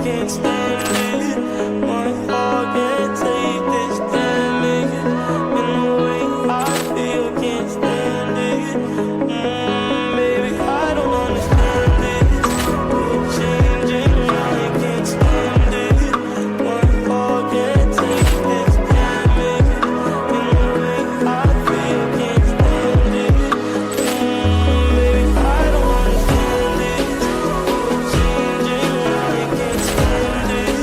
can't stand it. My heart can't take this damage. In the way I feel, can't stand it. Baby, I don't understand it. You're changing, I can't stand it. My heart can't take this damage. In the way I feel, can't stand it. Baby, I don't understand it. You're changing, I can't stand it.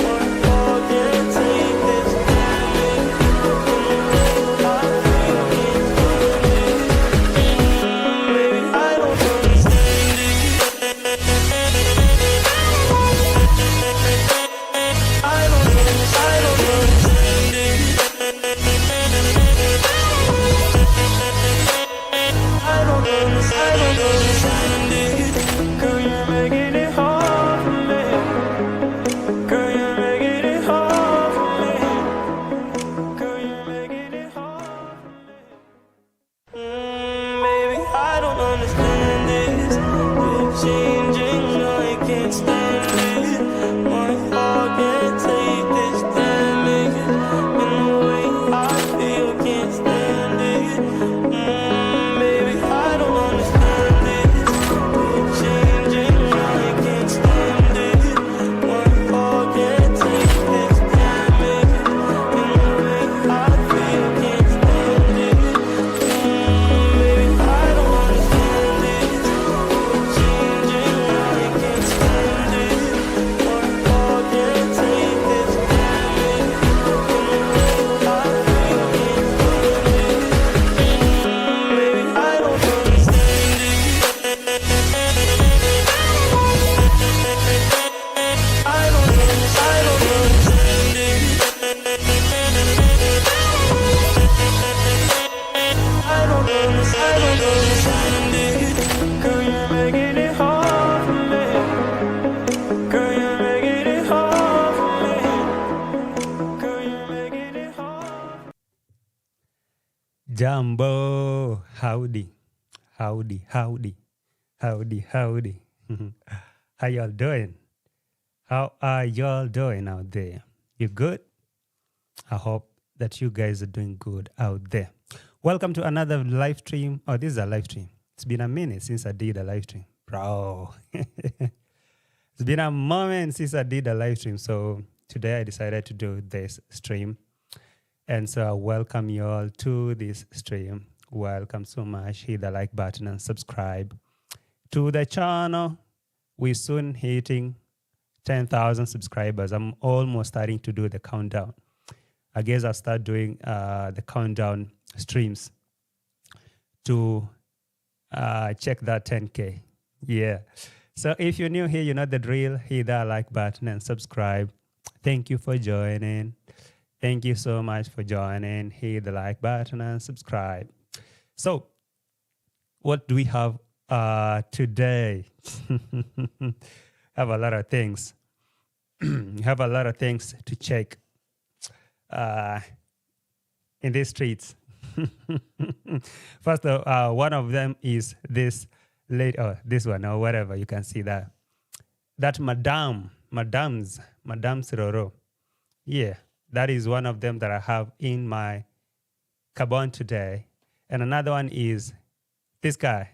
My heart can't take this damage. In the way I feel, can't stand it. Baby, I don't understand it. I don't understand it. I don't understand it. Girl, you're making it hard for me. Girl, you're making it hard for me. Girl, you're making it hard for me. Baby, I don't understand this. You're changing, I can't stand it. My heart can't take this damage. In the way I feel, can't stand it. Baby, I don't understand this. You're changing, I can't stand it. My heart can't take this damage. In the way I feel, can't stand it. Baby, I don't understand this. You're changing, I can't stand it. My heart can't take this damage. In the way I feel, can't stand it. Baby, I don't understand it. I don't understand it. I don't understand it. Girl, you're making it hard for me. Girl, you're making it hard for me. Girl, you're making it hard. Jumbo, howdy, howdy, howdy, howdy, howdy. How y'all doing? How are y'all doing out there? You good? I hope that you guys are doing good out there. Welcome to another live stream. Oh, this is a live stream. It's been a minute since I did a live stream. Bro. It's been a moment since I did a live stream. So today I decided to do this stream. And so I welcome you all to this stream. Welcome so much. Hit the like button and subscribe to the channel. We're soon hitting 10,000 subscribers. I'm almost starting to do the countdown. I guess I'll start doing the countdown streams to check that 10K. Yeah. So if you're new here, you know the drill. Hit that like button and subscribe. Thank you for joining. Thank you so much for joining. Hit the like button and subscribe. So what do we have today? Have a lot of things. Have a lot of things to check in these streets. First, one of them is this this one or whatever. You can see that Madame's Roro. Yeah, that is one of them that I have in my cabon today. And another one is this guy,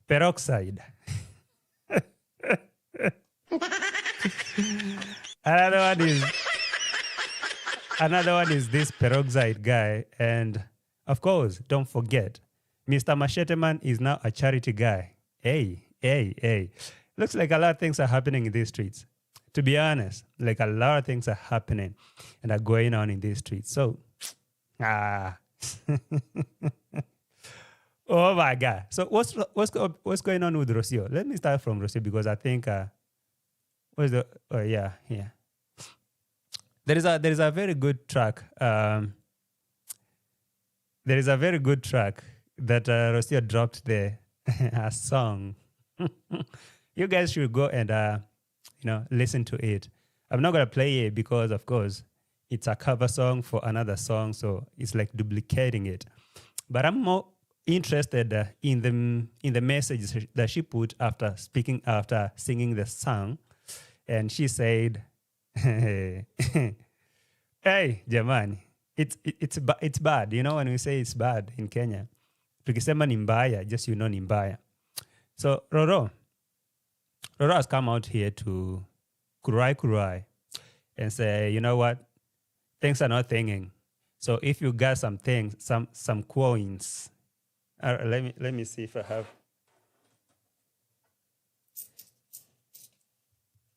Peroxide. Another one is this Peroxide guy. And of course, don't forget, Mr. Machete Man is now a charity guy. Hey. Looks like a lot of things are happening in these streets. To be honest, like a lot of things are happening and are going on in these streets. So, oh my God. So what's going on with Rocio? Let me start from Rocio because I think yeah. There is a very good track. There is a very good track that Rocio dropped there, a song. You guys should go and listen to it. I'm not gonna play it because, of course, it's a cover song for another song, so it's like duplicating it. But I'm more interested in the message that she put after singing the song, And she said, hey, jamani, it's bad. You know, when we say it's bad in Kenya, tukisema ni mbaya, just you know ni mbaya. So Roro has come out here to kurai and say, you know what, things are not thinking. So if you got some things, some coins, let me see if I have.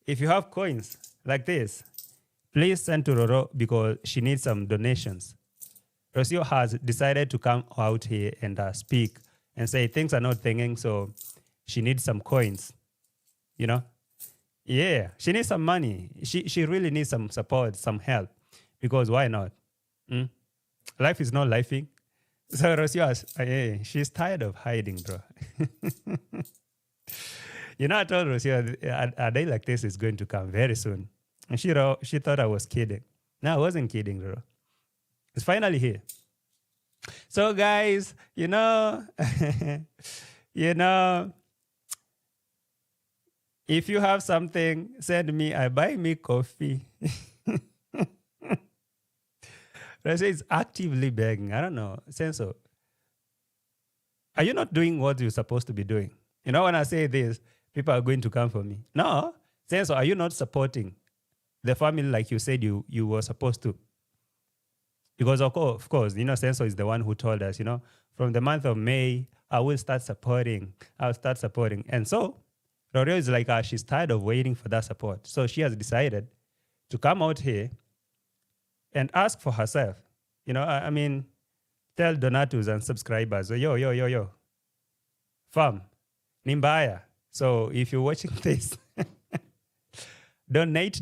If you have coins like this, please send to Roro because she needs some donations. Rocio has decided to come out here and speak and say things are not thinking, so she needs some coins, you know? Yeah, she needs some money. She really needs some support, some help, because why not? Life is not lifing. So Rocio, she's tired of hiding, bro. You know, I told Rocio a day like this is going to come very soon. And she thought I was kidding. No, I wasn't kidding, bro. It's finally here. So, guys, you know, if you have something, send me. I buy me coffee. Rocio is actively begging. I don't know. Senso, are you not doing what you're supposed to be doing? You know, when I say this, people are going to come for me. No. Senso, are you not supporting the family like you said you were supposed to? Because of course, you know, Senso is the one who told us, you know, from the month of May, I'll start supporting. And so, Rorio is like, she's tired of waiting for that support. So she has decided to come out here and ask for herself. You know, I mean, tell donatus and subscribers, yo, fam, nimbaya. So if you're watching this, donate.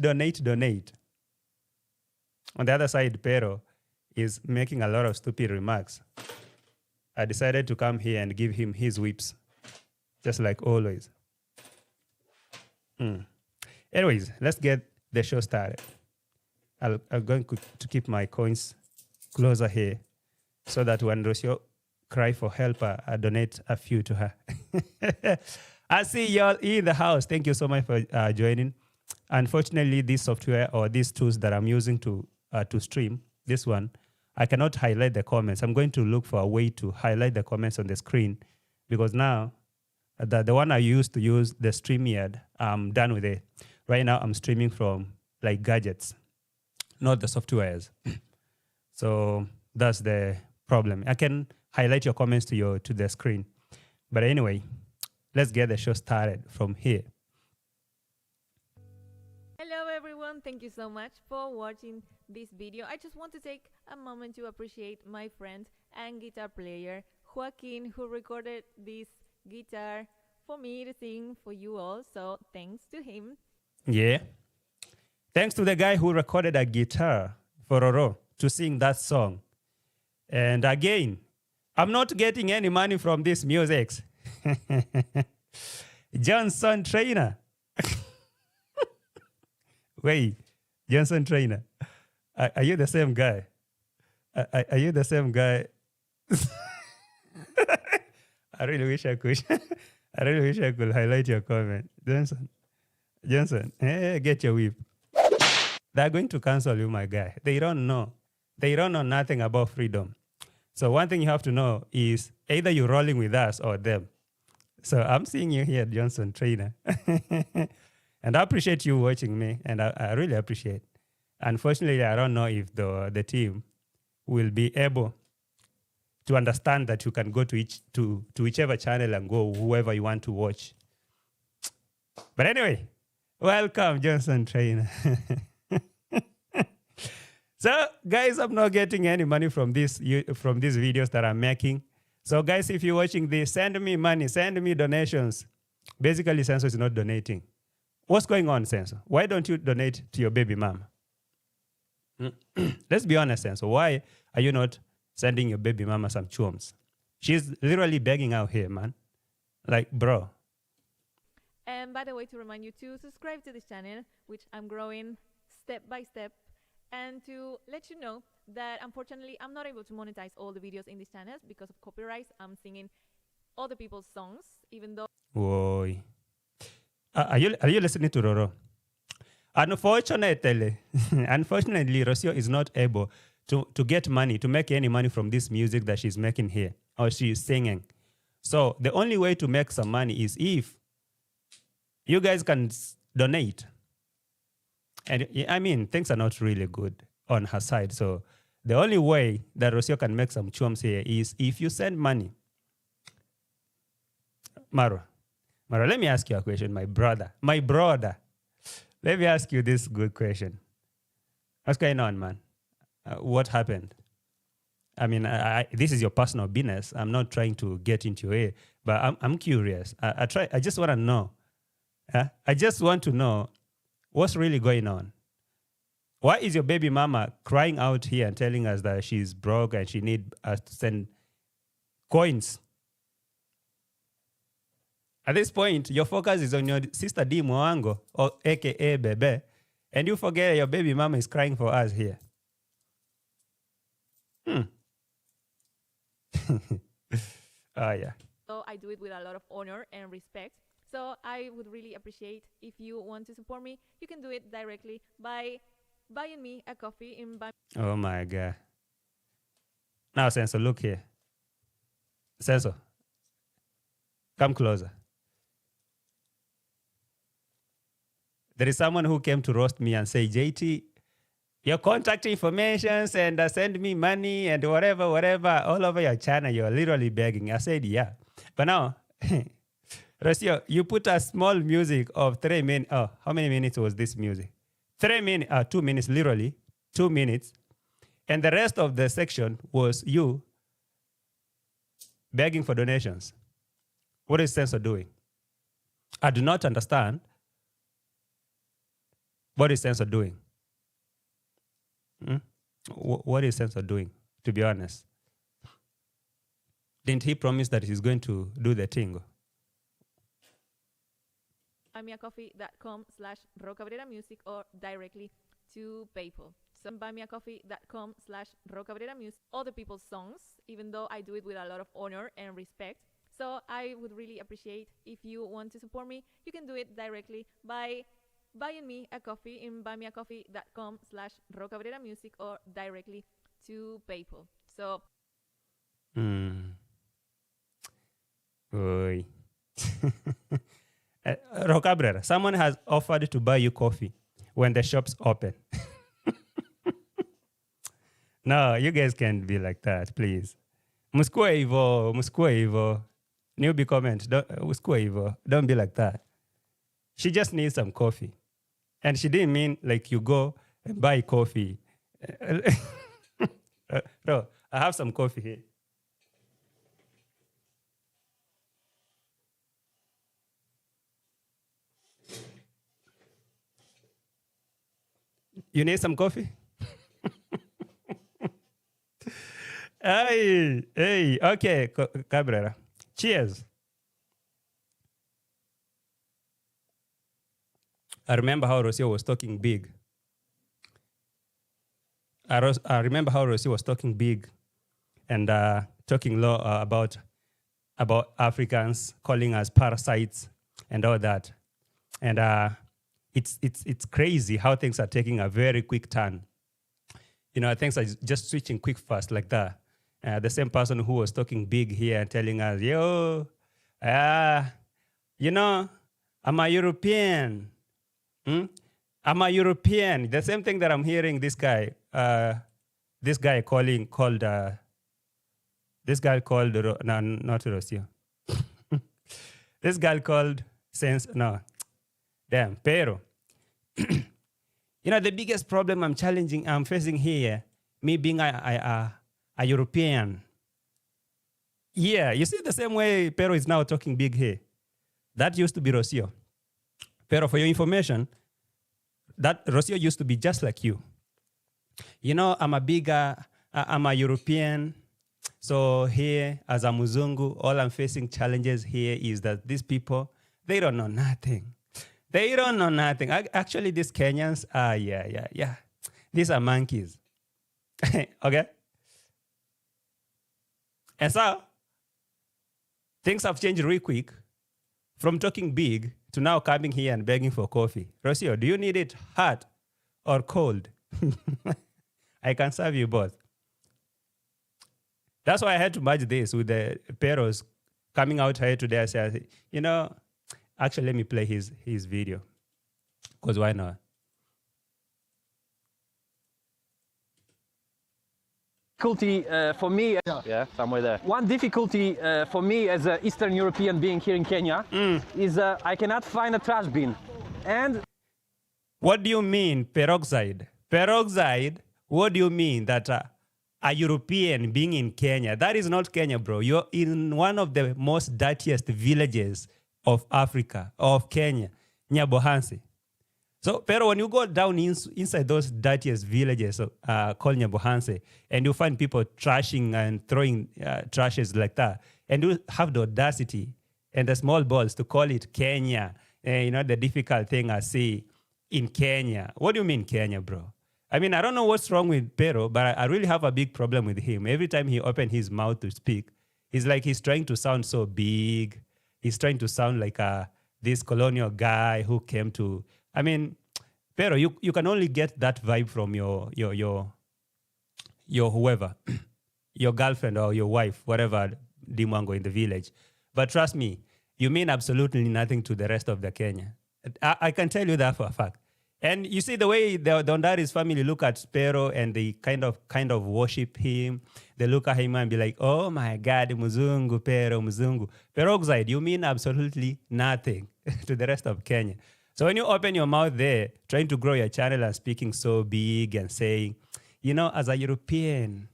On the other side, Pero is making a lot of stupid remarks. I decided to come here and give him his whips, just like always. Anyways, let's get the show started. I'm going to keep my coins closer here so that when Rocio cry for help, I donate a few to her. I see y'all in the house. Thank you so much for joining. Unfortunately, this software or these tools that I'm using to stream, this one, I cannot highlight the comments. I'm going to look for a way to highlight the comments on the screen because now the one I used to use, the StreamYard, I'm done with it. Right now, I'm streaming from like gadgets, not the softwares. So that's the problem. I can highlight your comments to the screen. But anyway, let's get the show started from here. Hello everyone, thank you so much for watching this video. I just want to take a moment to appreciate my friend and guitar player Joaquin, who recorded this guitar for me to sing for you all, so thanks to him. Yeah. Thanks to the guy who recorded a guitar for Roro to sing that song. And again, I'm not getting any money from this music. Johnson Trainer. Wait, Johnson Trainer. Are you the same guy? Are you the same guy? I really wish I could. I really wish I could highlight your comment. Johnson, hey, get your whip. They're going to cancel you, my guy. They don't know. They don't know nothing about freedom. So one thing you have to know is either you're rolling with us or them. So I'm seeing you here, Johnson Trainer. And I appreciate you watching me, and I really appreciate. Unfortunately, I don't know if the team will be able to understand that you can go to whichever channel and go whoever you want to watch. But anyway, welcome, Johnson Trainer. So, guys, I'm not getting any money from these videos that I'm making. So, guys, if you're watching this, send me money, send me donations. Basically, Senso is not donating. What's going on, Senso? Why don't you donate to your baby mama? Let's be honest, Senso. Why are you not sending your baby mama some chums? She's literally begging out here, man. Like, bro. And by the way, to remind you to subscribe to this channel, which I'm growing step by step, and to let you know that unfortunately I'm not able to monetize all the videos in this channel because of copyrights. I'm singing other people's songs, even though... Whoa. Are you listening to Roro? Unfortunately, unfortunately, Rocio is not able to get money, to make any money from this music that she's making here or she's singing. So the only way to make some money is if you guys can donate. And I mean, things are not really good on her side. So the only way that Rocio can make some chums here is if you send money. Marwa, let me ask you a question, my brother. My brother. Let me ask you this good question. What's going on, man? What happened? I mean, this is your personal business. I'm not trying to get into it, but I'm curious. I just want to know. I just want to know what's really going on. Why is your baby mama crying out here and telling us that she's broke and she needs us to send coins? At this point, your focus is on your sister D Moango, or AKA Bebe, and you forget your baby mama is crying for us here. Oh, yeah. So I do it with a lot of honor and respect. So I would really appreciate if you want to support me. You can do it directly by buying me a coffee in Oh, my God. Now, Senso, look here. Senso, come closer. There is someone who came to roast me and say, JT, your contact information and send me money and whatever, all over your channel, you're literally begging. I said, yeah. But now, Rocio, you put a small music of 3 minutes. Oh, how many minutes was this music? 3 minutes, 2 minutes, literally, 2 minutes. And the rest of the section was you begging for donations. What is sense of doing? I do not understand. What is sense of doing? What is sense of doing, to be honest? Didn't he promise that he's going to do the thing? buymeacoffee.com/rocabrera music or directly to PayPal. So buymeacoffee.com/rocabrera music. Other people's songs, even though I do it with a lot of honor and respect. So I would really appreciate if you want to support me. You can do it directly by buying me a coffee in buymeacoffee.com/rocabrera music or directly to PayPal. So. Oy. Rocabrera, someone has offered to buy you coffee when the shops open. No, you guys can't be like that, please. Muskue Ivo. Newbie comment, don't be like that. She just needs some coffee. And she didn't mean like you go and buy coffee. No, I have some coffee here. You need some coffee? Hey, okay, Cabrera. Cheers. I remember how Rocio was talking big. I remember how Rocio was talking big and talking low about Africans, calling us parasites and all that. And it's crazy how things are taking a very quick turn. You know, things are just switching quick, fast like that. The same person who was talking big here and telling us, yo, you know, I'm a European. I'm a European. The same thing that I'm hearing this guy called not Rocio. This guy called Pero. You know, the biggest problem I'm facing here, me being a European. Yeah, you see the same way Pero is now talking big here. That used to be Rocio. Pero for your information, that Rocio used to be just like you. You know, I'm a European. So here, as a Muzungu, all I'm facing challenges here is that these people, they don't know nothing. They don't know nothing. Actually, these Kenyans, yeah. These are monkeys. Okay? And so, things have changed really quick from talking big to now coming here and begging for coffee. Rocio, do you need it hot or cold? I can serve you both. That's why I had to merge this with the Peros coming out here today and say, actually, let me play his video. Because why not? Difficulty for me, somewhere there. One difficulty for me as an Eastern European being here in Kenya is I cannot find a trash bin. And what do you mean, peroxide? Peroxide, what do you mean that a European being in Kenya? That is not Kenya, bro. You're in one of the most dirtiest villages of Africa, of Kenya, Nyabohansi. So, pero when you go down inside those dirtiest villages called Nyabohanse, and you find people trashing and throwing trashes like that, and you have the audacity and the small balls to call it Kenya, the difficult thing I see in Kenya. What do you mean Kenya, bro? I mean, I don't know what's wrong with Pero, but I really have a big problem with him. Every time he opens his mouth to speak, it's like he's trying to sound so big. He's trying to sound like this colonial guy who came to... I mean, Pero, you can only get that vibe from your whoever, your girlfriend or your wife, whatever, Dimwango in the village. But trust me, you mean absolutely nothing to the rest of the Kenya. I can tell you that for a fact. And you see the way the Ondari's family look at Pero and they kind of worship him. They look at him and be like, oh my God, Muzungu, Pero, Muzungu. Peroxide, you mean absolutely nothing to the rest of Kenya. So when you open your mouth there, trying to grow your channel and speaking so big and saying, as a European,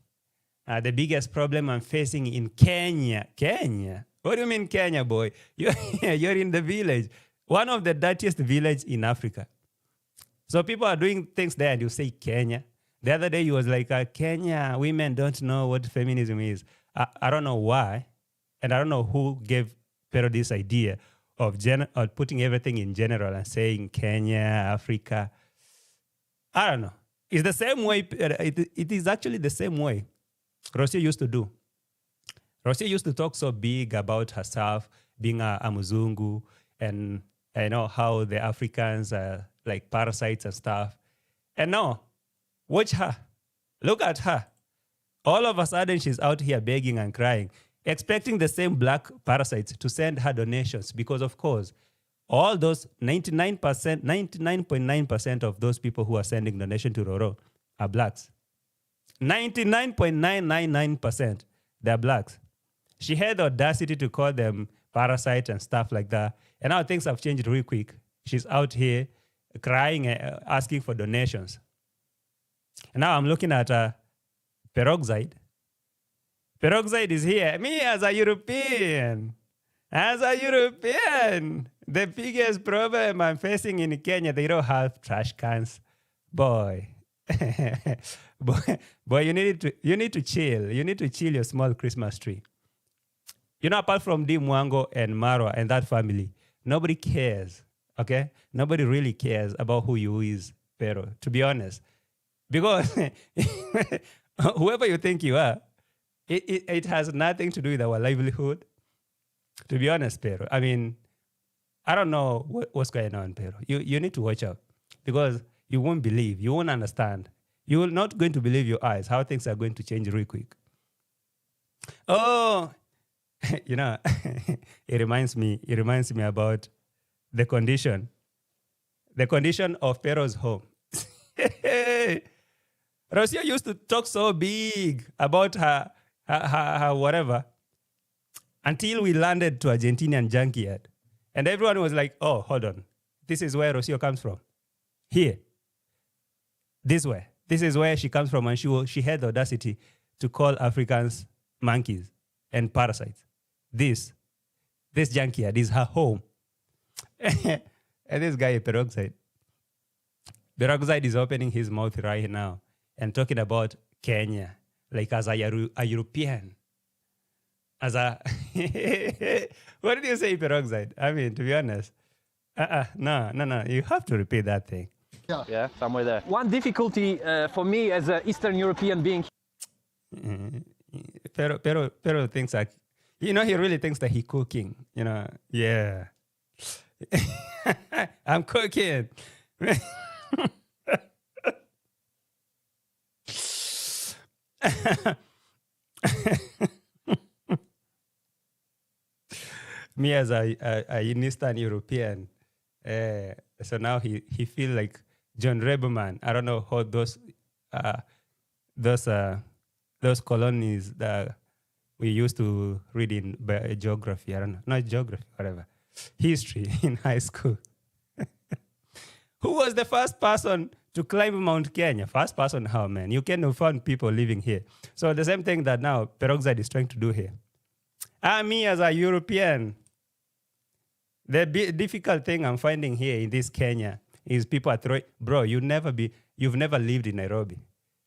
the biggest problem I'm facing in Kenya. Kenya? What do you mean Kenya, boy? You're in the village. One of the dirtiest villages in Africa. So people are doing things there and you say Kenya. The other day he was like, Kenya, women don't know what feminism is. I don't know why. And I don't know who gave Pero this idea of putting everything in general and saying Kenya, Africa. I don't know. It's the same way. It is actually the same way Rocio used to do. Rocio used to talk so big about herself being a Muzungu and how the Africans are like parasites and stuff. And now, watch her. Look at her. All of a sudden, she's out here begging and crying, expecting the same black parasites to send her donations because, of course, all those 99.9% of those people who are sending donation to Roro are blacks. 99.999%, they're blacks. She had the audacity to call them parasites and stuff like that. And now things have changed real quick. She's out here crying, asking for donations. And now I'm looking at peroxide. Peroxide is here. Me as a European, the biggest problem I'm facing in Kenya, they don't have trash cans. Boy, boy, you need to chill. You need to chill your small Christmas tree. Apart from Dimwango and Marwa and that family, nobody cares. Okay? Nobody really cares about who you is, Pero, to be honest. Because whoever you think you are, it has nothing to do with our livelihood. To be honest, Pero. I mean, I don't know what's going on, Pero. You need to watch out. Because you won't believe. You won't understand. You're not going to believe your eyes how things are going to change real quick. Oh, it reminds me about the condition of Pero's home. Rocio used to talk so big about her whatever until we landed to Argentinian junkyard. And everyone was like, oh, hold on. This is where Rocio comes from. Here. This way. This is where she comes from. And she had the audacity to call Africans monkeys and parasites. This junkyard is her home. And this guy, Peroxide is opening his mouth right now and talking about Kenya, like as a European. As a... What did you say, Peroxide? I mean, to be honest. No. You have to repeat that thing. Yeah, somewhere there. One difficulty for me as an Eastern European being... Pero thinks like... he really thinks that he's cooking. Yeah. I'm cooking. Me as a Eastern European, so now he feel like John Reberman. I don't know how those colonies that we used to read in geography. I don't know, not geography, whatever, history in high school. Who was the first person to climb Mount Kenya? First person, how, man? You can find people living here. So the same thing that now Peroxide is trying to do here. Me as a European, the difficult thing I'm finding here in this Kenya is people are throwing, bro, you've never lived in Nairobi.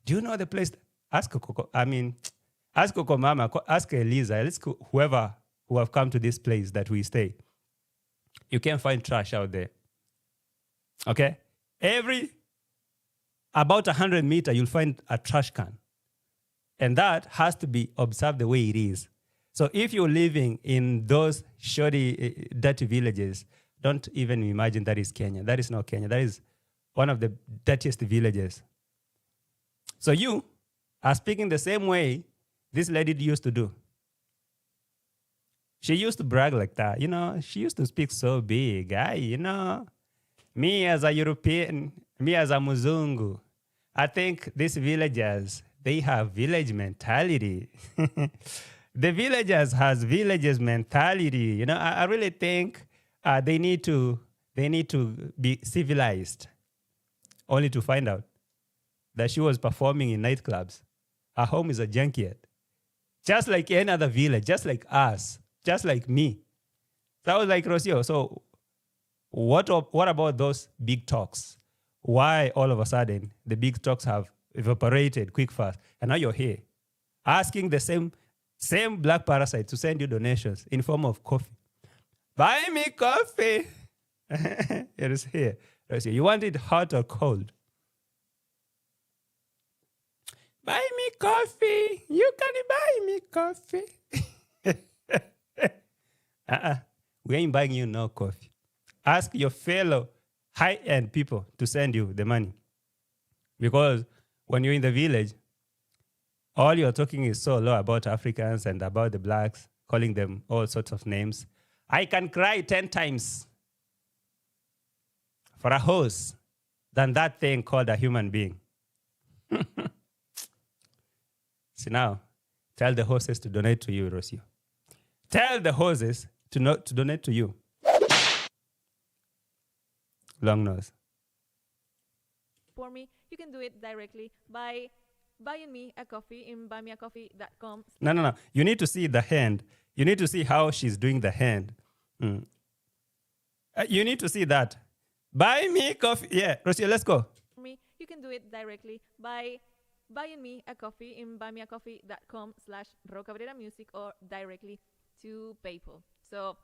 Do you know the place? Ask Coco, ask Coco Mama, ask Eliza, ask whoever who have come to this place that we stay. You can't find trash out there. Okay? About 100 meters, you'll find a trash can. And that has to be observed the way it is. So if you're living in those shoddy, dirty villages, don't even imagine that is Kenya. That is not Kenya. That is one of the dirtiest villages. So you are speaking the same way this lady used to do. She used to brag like that. You know, she used to speak so big. Me as a European, me as a Muzungu, I think these villagers, they have village mentality. The villagers has villages mentality. You know, I really think they need to be civilized, only to find out that she was performing in nightclubs. Her home is a junkyard. Just like any other village, just like us, just like me. So I was like, Rocio, so what about those big talks? Why all of a sudden the big talks have evaporated quick fast, and now you're here asking the same black parasite to send you donations in form of coffee? Buy me coffee. It is here. You want it hot or cold? Buy me coffee. You can buy me coffee. We ain't buying you no coffee. Ask your fellow high-end people to send you the money. Because when you're in the village, all you're talking is so low about Africans and about the blacks, calling them all sorts of names. I can cry 10 times for a horse than that thing called a human being. See now, tell the horses to donate to you, Rocio. Tell the horses to donate to you. Long nose. For me, you can do it directly by buying me a coffee in buymeacoffee.com. No. You need to see the hand. You need to see how she's doing the hand. You need to see that. Buy me coffee. Yeah, Rocio, let's go. For me, you can do it directly by buying me a coffee in buymeacoffee.com/RoCabreraMusic or directly to PayPal. So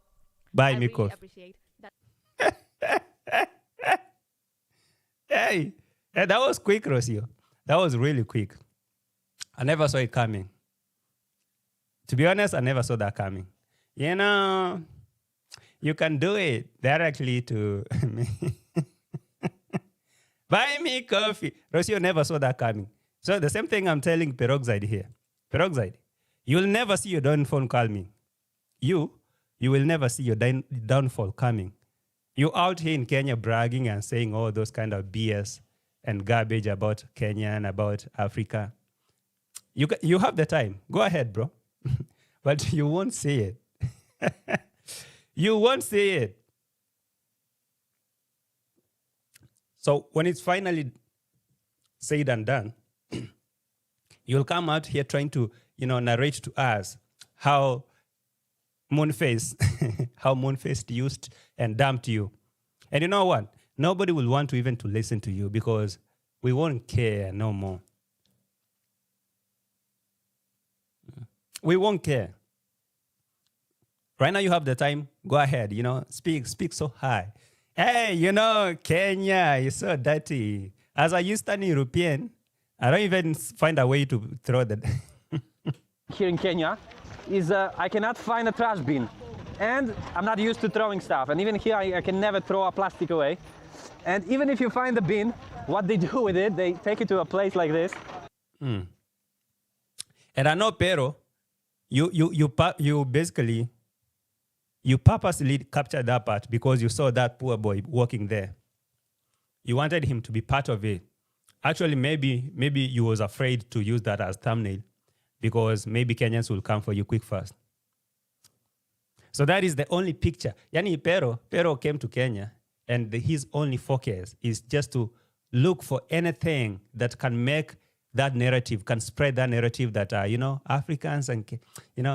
Buy I me really coffee. appreciate that. Hey, that was quick, Rocio. That was really quick. I never saw it coming. To be honest, I never saw that coming. You know, you can do it directly to me. Buy me coffee. Rocio never saw that coming. So the same thing I'm telling Peroxide here. Peroxide, you'll never see your downfall coming. You will never see your downfall coming. You're out here in Kenya bragging and saying all those kind of BS and garbage about Kenya and about Africa. You have the time. Go ahead, bro. But you won't see it. You won't see it. So when it's finally said and done, you'll come out here trying to, narrate to us how Moonface used and dumped you. And you know what? Nobody will want to even to listen to you because we won't care no more. We won't care. Right now you have the time. Go ahead, speak so high. Hey, Kenya is so dirty. As a Eastern European, I don't even find a way to throw that. Here in Kenya is I cannot find a trash bin. And I'm not used to throwing stuff. And even here, I can never throw a plastic away. And even if you find the bin, what they do with it, they take it to a place like this. And I know, Pero, you basically, you purposely captured that part because you saw that poor boy walking there. You wanted him to be part of it. Actually, maybe you was afraid to use that as thumbnail because maybe Kenyans will come for you quick fast. So that is the only picture. Yani Pero came to Kenya and his only focus is just to look for anything that can make that narrative, can spread that narrative that, Africans and,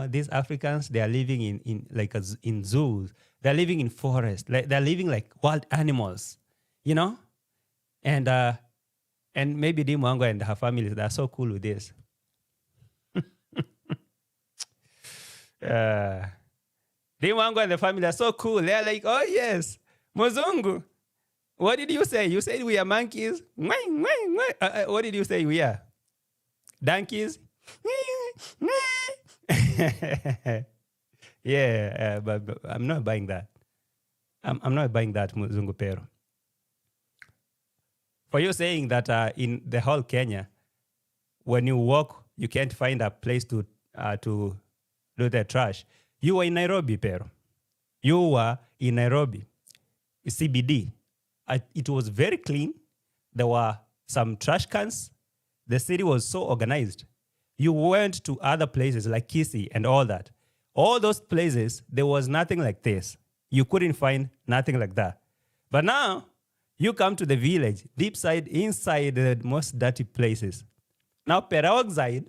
these Africans, they are living in zoos. They're living in forests. They're living like wild animals, And maybe Dimwango and her family, they're so cool with this. Dimwango and the family are so cool. They're like, oh yes, Mozungu. What did you say? You said we are monkeys? What did you say we are? Donkeys? Yeah, but I'm not buying that. I'm not buying that, Muzungu Pero. For you saying that in the whole Kenya, when you walk, you can't find a place to do the trash. You were in Nairobi, Pero. You were in Nairobi, CBD. It was very clean. There were some trash cans. The city was so organized. You went to other places like Kisii and all that. All those places, there was nothing like this. You couldn't find nothing like that. But now, you come to the village, deep side, inside the most dirty places. Now, Peroxide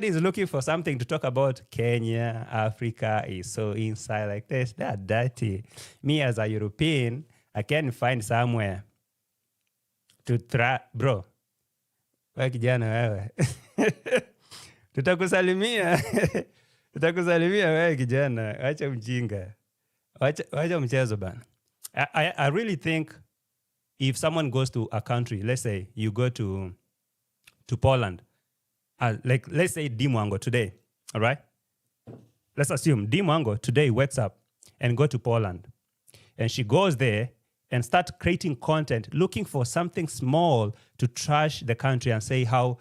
is looking for something to talk about. Kenya, Africa is so inside like this. They're dirty. Me as a European, I can't find somewhere to try. Bro, wewe kijana wewe. Tutakusalimia. Tutakusalimia wewe kijana. Acha mjinga. Acha mchezo bana. I really think if someone goes to a country, let's say you go to Poland, let's say Dimwango today, all right? Let's assume Dimwango today wakes up and go to Poland. And she goes there and start creating content, looking for something small to trash the country and say how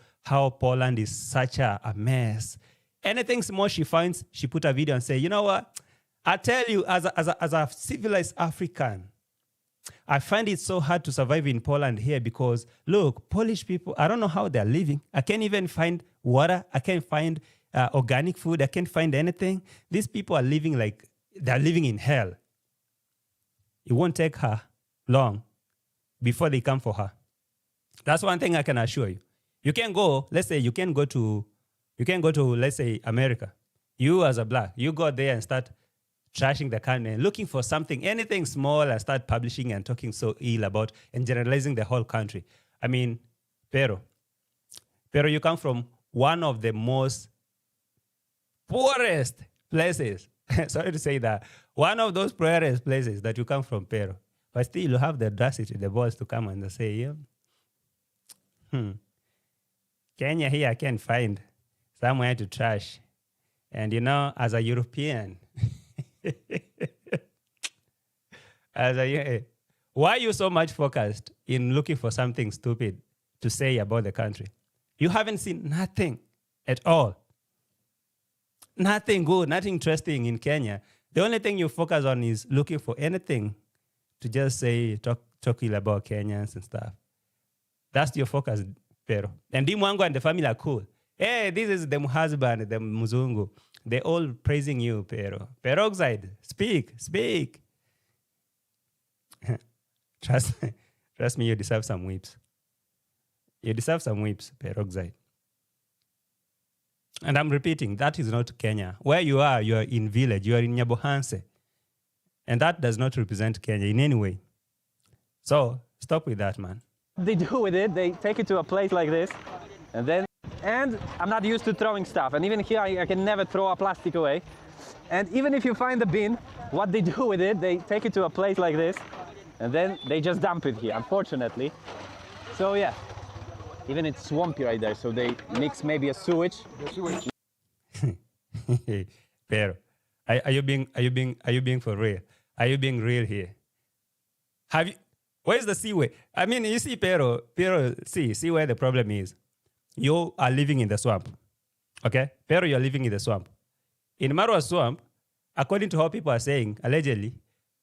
Poland is such a mess. Anything small she finds, she put a video and say, you know what? I tell you, as a civilized African, I find it so hard to survive in Poland here because, look, Polish people, I don't know how they're living. I can't even find water. I can't find organic food. I can't find anything. These people are living like they're living in hell. It won't take her long before they come for her. That's one thing I can assure you. You can go, let's say, let's say, America. You as a black, you go there and start trashing the country and looking for something, anything small, and start publishing and talking so ill about and generalizing the whole country. I mean, Pero, you come from one of the most poorest places. Sorry to say that. One of those poorest places that you come from, Pero. But still, you have the audacity, the balls to come and say, Kenya here, I can't find somewhere to trash. And as a European, why are you so much focused in looking for something stupid to say about the country? You haven't seen nothing at all. Nothing good, nothing interesting in Kenya. The only thing you focus on is looking for anything to just say, talk ill about Kenyans and stuff. That's your focus, Pero. And Dimwango and the family are cool. Hey, this is the husband, the Muzungu. They're all praising you, Pero. Peroxide, speak. Trust me, you deserve some whips. You deserve some whips, Peroxide. And I'm repeating, that is not Kenya. Where you are in village, you are in Nyabohanse. And that does not represent Kenya in any way. So, stop with that, man. They do with it, they take it to a place like this, and I'm not used to throwing stuff. And even here, I can never throw a plastic away. And even if you find the bin, what they do with it, they take it to a place like this, and then they just dump it here, unfortunately. So yeah, even it's swampy right there, so they mix maybe a sewage. Pero, Are you being for real? Are you being real here? Have you? Where's the seaway? I mean, you see, Pero, see where the problem is. You are living in the swamp, okay? Pero, you're living in the swamp. In Marwa swamp, according to how people are saying, allegedly,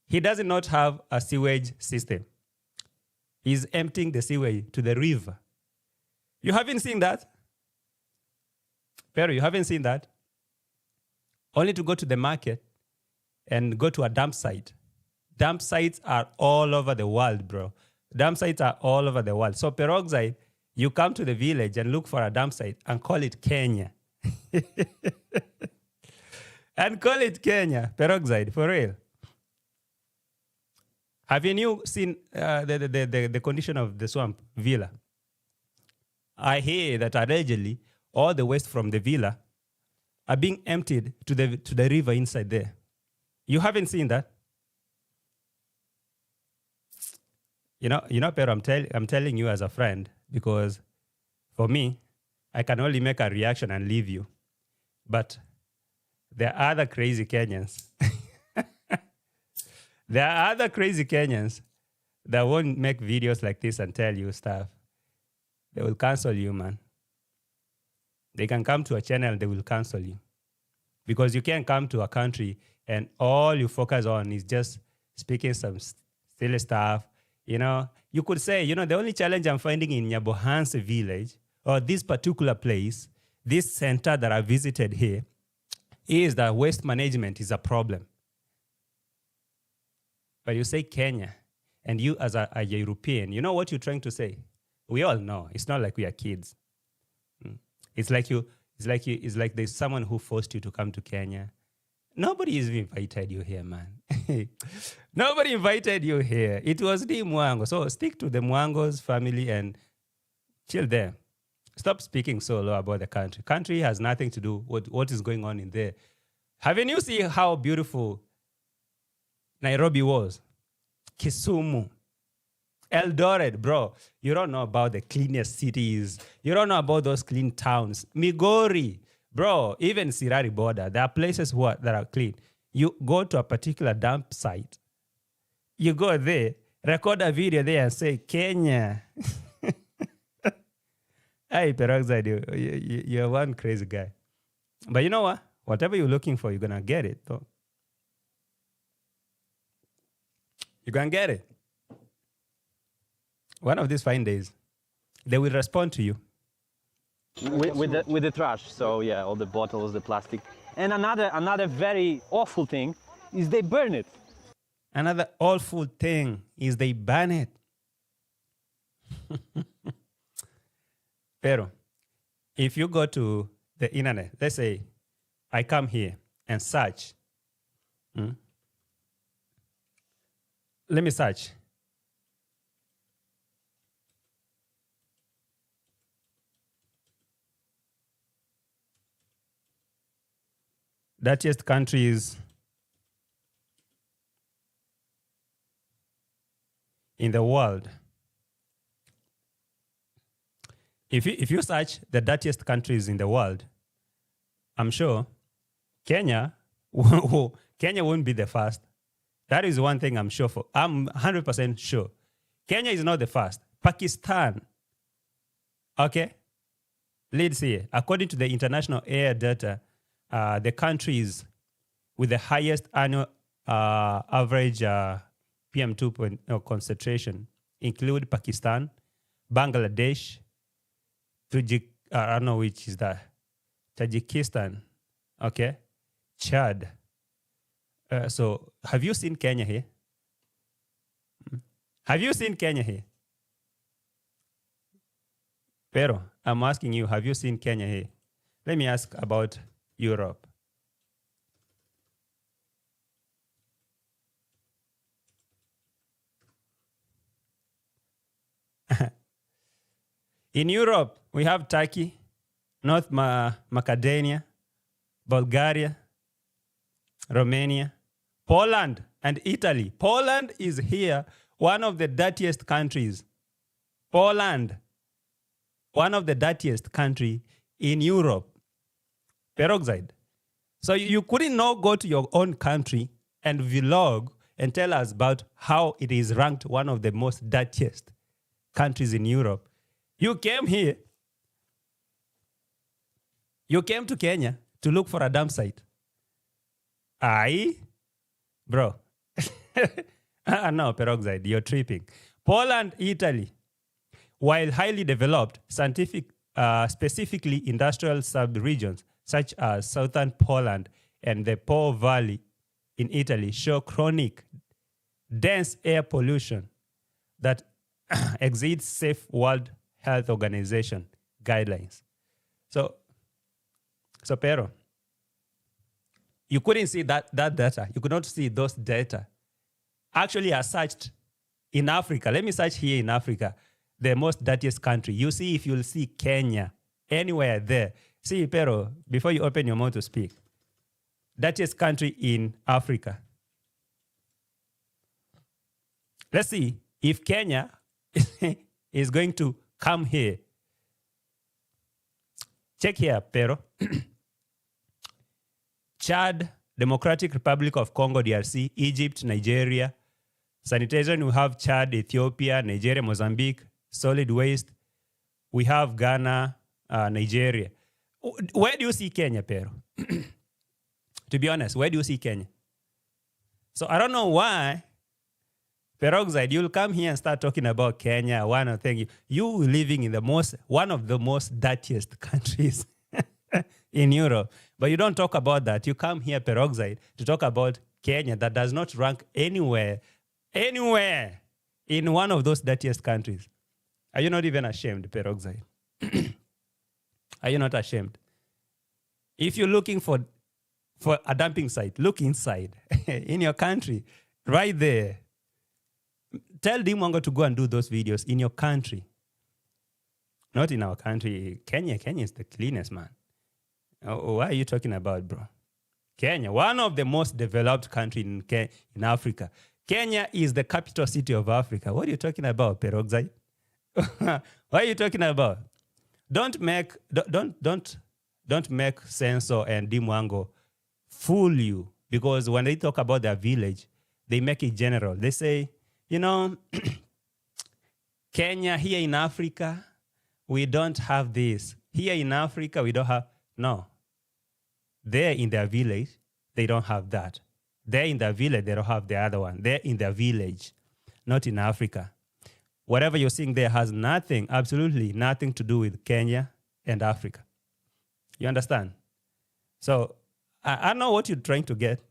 he does not have a sewage system. He's emptying the sewage to the river. You haven't seen that? Pero, you haven't seen that? Only to go to the market and go to a dump site. Dump sites are all over the world, bro. Dump sites are all over the world. So peroxide, you come to the village and look for a dump site and call it Kenya. And call it Kenya, peroxide, for real. Haven't you seen the condition of the swamp villa? I hear that allegedly all the waste from the villa are being emptied to the river inside there. You haven't seen that? You know, Pero, I'm telling you as a friend, because for me, I can only make a reaction and leave you. But there are other crazy Kenyans. There are other crazy Kenyans that won't make videos like this and tell you stuff. They will cancel you, man. They can come to a channel, they will cancel you. Because you can't come to a country and all you focus on is just speaking some silly stuff. You know, you could say, the only challenge I'm finding in Nyabohanse village or this particular place, this center that I visited here, is that waste management is a problem. But you say Kenya, and you as a European, you know what you're trying to say? We all know. It's not like we are kids. It's like there's someone who forced you to come to Kenya. Nobody has invited you here, man. Nobody invited you here. It was the Mwango. So stick to the Mwango's family and chill there. Stop speaking so low about the country. Country has nothing to do with what is going on in there. Haven't you seen how beautiful Nairobi was? Kisumu. Eldoret, bro. You don't know about the cleanest cities. You don't know about those clean towns. Migori. Bro, even Sirari border, there are places that are clean. You go to a particular dump site. You go there, record a video there and say, Kenya. Hey, Peroxide, you're one crazy guy. But you know what? Whatever you're looking for, you're going to get it, though. You're going to get it. One of these fine days, they will respond to you. With the trash. So yeah, all the bottles, the plastic. And another very awful thing is they burn it. Another awful thing is they ban it. Pero, if you go to the internet, let's say I come here and search. Let me search. Dirtiest countries in the world. If you search the dirtiest countries in the world, I'm sure Kenya won't be the first. That is one thing I'm sure for. I'm 100% sure. Kenya is not the first. Pakistan, okay, leads here. According to the International Air Data, the countries with the highest annual average PM2 concentration include Pakistan, Bangladesh, I don't know which is that, Tajikistan, okay, Chad. So have you seen Kenya here? Have you seen Kenya here? Pero, I'm asking you, have you seen Kenya here? Let me ask about Europe. In Europe, we have Turkey, North Macedonia, Bulgaria, Romania, Poland, and Italy. Poland is here, one of the dirtiest countries. Poland, one of the dirtiest country in Europe. Peroxide. So you couldn't now go to your own country and vlog and tell us about how it is ranked one of the most dirtiest countries in Europe. You came here. You came to Kenya to look for a dump site. Aye? Bro. No, peroxide, you're tripping. Poland, Italy, while highly developed, specifically industrial sub-regions such as southern Poland and the Po Valley in Italy show chronic, dense air pollution that exceeds safe World Health Organization guidelines. So Pero, you couldn't see that data. You could not see those data. Actually, I searched in Africa. Let me search here in Africa, the most dirtiest country. You see if you'll see Kenya, anywhere there. See, Pero, before you open your mouth to speak, dirtiest country in Africa. Let's see if Kenya is going to come here. Check here, Pero. Chad, Democratic Republic of Congo, DRC, Egypt, Nigeria. Sanitation, we have Chad, Ethiopia, Nigeria, Mozambique. Solid waste, we have Ghana, Nigeria. Where do you see Kenya, Pero? To be honest, where do you see Kenya? So I don't know why, Peroxide, you'll come here and start talking about Kenya, one of thing. You living in one of the most dirtiest countries in Europe. But you don't talk about that. You come here, Peroxide, to talk about Kenya that does not rank anywhere in one of those dirtiest countries. Are you not even ashamed, Peroxide? Are you not ashamed? If you're looking for a dumping site, look inside in your country, right there. Tell Dimwango to go and do those videos in your country. Not in our country. Kenya is the cleanest, man. What are you talking about, bro? Kenya, one of the most developed countries in Africa. Kenya is the capital city of Africa. What are you talking about, Peroxide? What are you talking about? Don't make Senso and Dimwango fool you, because when they talk about their village, they make it general. They say, Kenya, here in Africa, we don't have this. Here in Africa, we don't have. No. There in their village, they don't have that. There in their village, they don't have the other one. They're in their village, not in Africa. Whatever you're seeing there has nothing, absolutely nothing to do with Kenya and Africa. You understand? So I know what you're trying to get.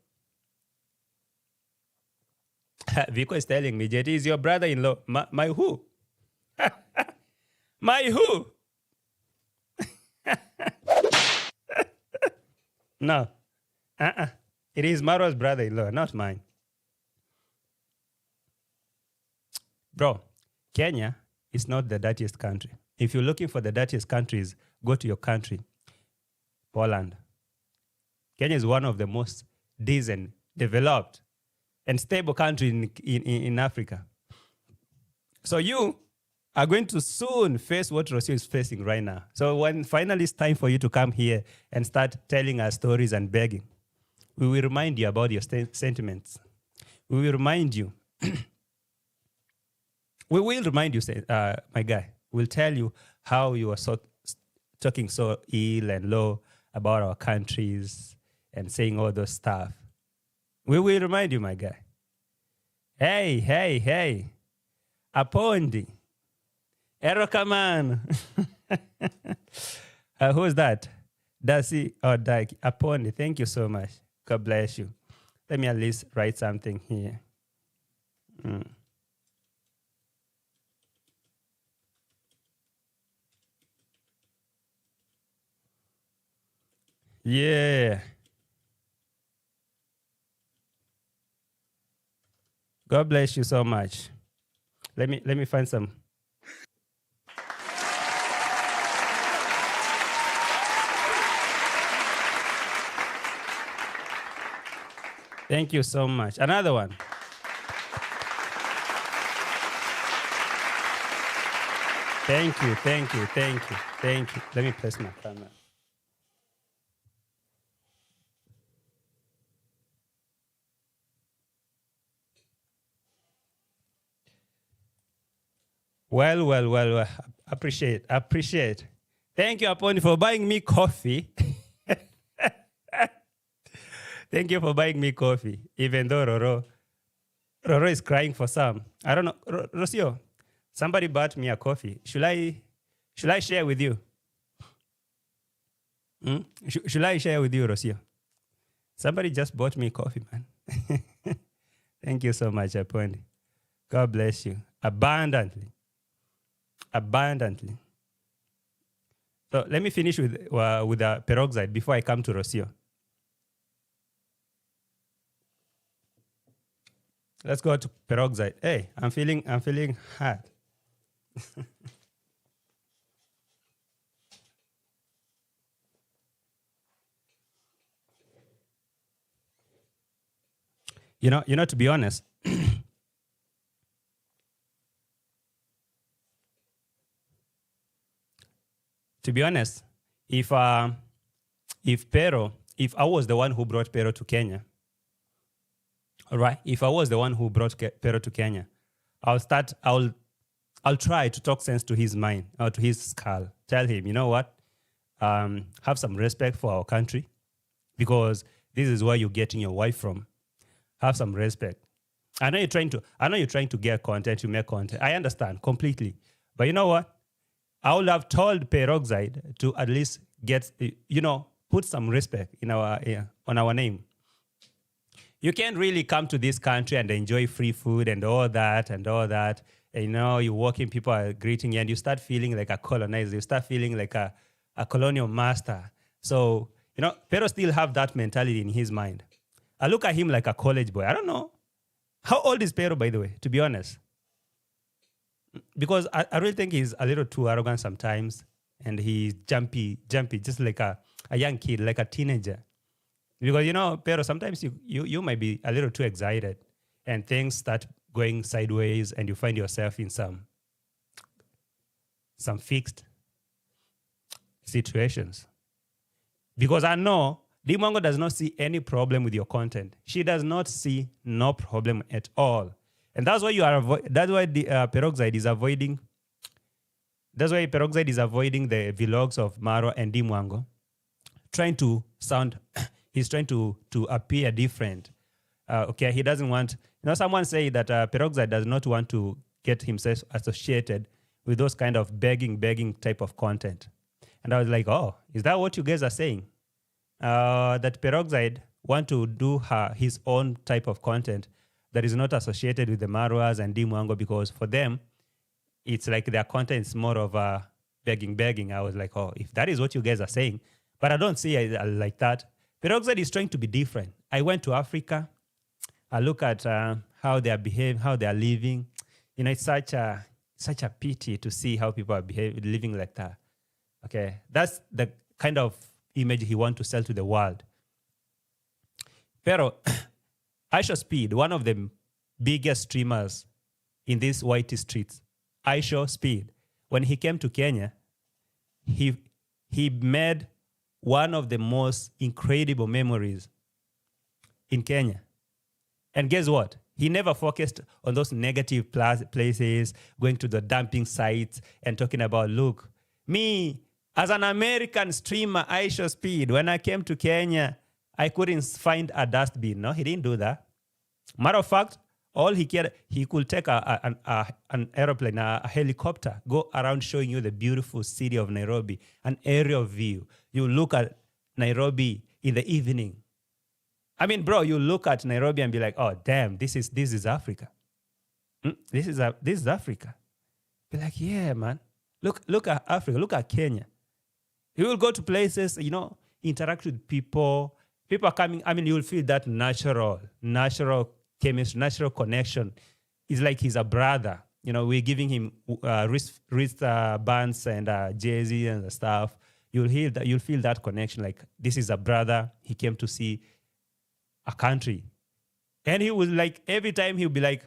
Vico is telling me, JT is your brother-in-law. My who? My who? No. It is Marwa's brother-in-law, not mine. Bro, Kenya is not the dirtiest country. If you're looking for the dirtiest countries, go to your country, Poland. Kenya is one of the most decent, developed, and stable countries in Africa. So you are going to soon face what Rocio is facing right now. So when finally it's time for you to come here and start telling us stories and begging, we will remind you about your sentiments. We will remind you. We will remind you, my guy. We'll tell you how you are talking so ill and low about our countries and saying all those stuff. We will remind you, my guy. Hey. Apondi. Erokaman. Who's that? Dasi or Dike? Apondi. Thank you so much. God bless you. Let me at least write something here. Yeah. God bless you so much. Let me find some. Thank you so much. Another one. Thank you. Let me place my camera. Well. Appreciate. Thank you, Aponi, for buying me coffee. Thank you for buying me coffee, even though Roro is crying for some. I don't know. Rocio, somebody bought me a coffee. Should I share with you? Should I share with you, Rocio? Somebody just bought me coffee, man. Thank you so much, Aponi. God bless you. Abundantly. So let me finish with the peroxide before I come to Rocio. Let's go to peroxide. Hey, I'm feeling hot. You know, to be honest, if I was the one who brought Pero to Kenya, all right, if I was the one who brought Pero to Kenya, I'll try to talk sense to his mind or to his skull. Tell him, you know what? Have some respect for our country, because this is where you're getting your wife from. Have some respect. I know you're trying to get content, to make content. I understand completely. But you know what? I would have told Peroxide to at least get, put some respect in on our name. You can't really come to this country and enjoy free food and all that. And, you walk in, people are greeting you, and you start feeling like a colonizer. You start feeling like a colonial master. So, Pero still have that mentality in his mind. I look at him like a college boy. I don't know. How old is Pero, by the way, to be honest? Because I really think he's a little too arrogant sometimes. And he's jumpy, just like a young kid, like a teenager. Because, Pero, sometimes you might be a little too excited and things start going sideways and you find yourself in some fixed situations. Because I know Dimongo does not see any problem with your content. She does not see no problem at all. And that's why that's why the Peroxide is avoiding. That's why Peroxide is avoiding the vlogs of Marwa and Dimwango, trying to sound. He's trying to appear different. Okay, he doesn't want. Someone say that Peroxide does not want to get himself associated with those kind of begging type of content. And I was like, oh, is that what you guys are saying? That Peroxide want to do his own type of content that is not associated with the Marwas and Dimwango, because for them, it's like their content is more of a begging. I was like, oh, if that is what you guys are saying. But I don't see it like that. Peroxide is trying to be different. I went to Africa. I look at how they are behaving, how they are living. It's such a pity to see how people are living like that. Okay, that's the kind of image he wants to sell to the world. Pero Aisha Speed, one of the biggest streamers in these white streets, Aisha Speed, when he came to Kenya, he made one of the most incredible memories in Kenya. And guess what? He never focused on those negative places, going to the dumping sites and talking about, look, me, as an American streamer, Aisha Speed, when I came to Kenya, I couldn't find a dustbin. No, he didn't do that. Matter of fact, all he cared, he could take an aeroplane, a helicopter, go around showing you the beautiful city of Nairobi, an aerial view. You look at Nairobi in the evening. I mean, bro, you look at Nairobi and be like, oh, damn, this is Africa. This is Africa. Be like, yeah, man. Look at Africa. Look at Kenya. You will go to places, interact with people. People are coming. I mean, you will feel that natural chemistry, natural connection. It's like he's a brother. We're giving him wrist bands and jersey and stuff. You'll feel that connection. Like, this is a brother. He came to see a country. And he was like, every time he'll be like,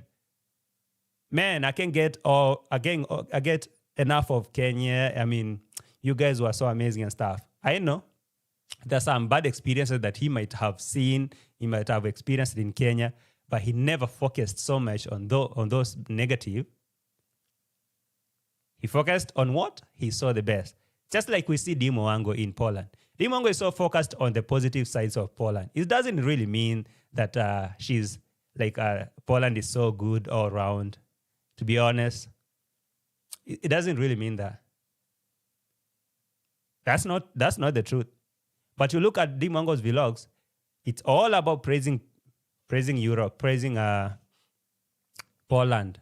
man, I get enough of Kenya. I mean, you guys were so amazing and stuff. I know there's some bad experiences that he might have seen, he might have experienced in Kenya, but he never focused so much on those negative. He focused on what? He saw the best. Just like we see Dimo Wango in Poland. Dimo Wango is so focused on the positive sides of Poland. It doesn't really mean that she's like Poland is so good all around. To be honest, it doesn't really mean that. That's not the truth. But you look at Dimo Wango's vlogs, it's all about praising Europe, praising Poland.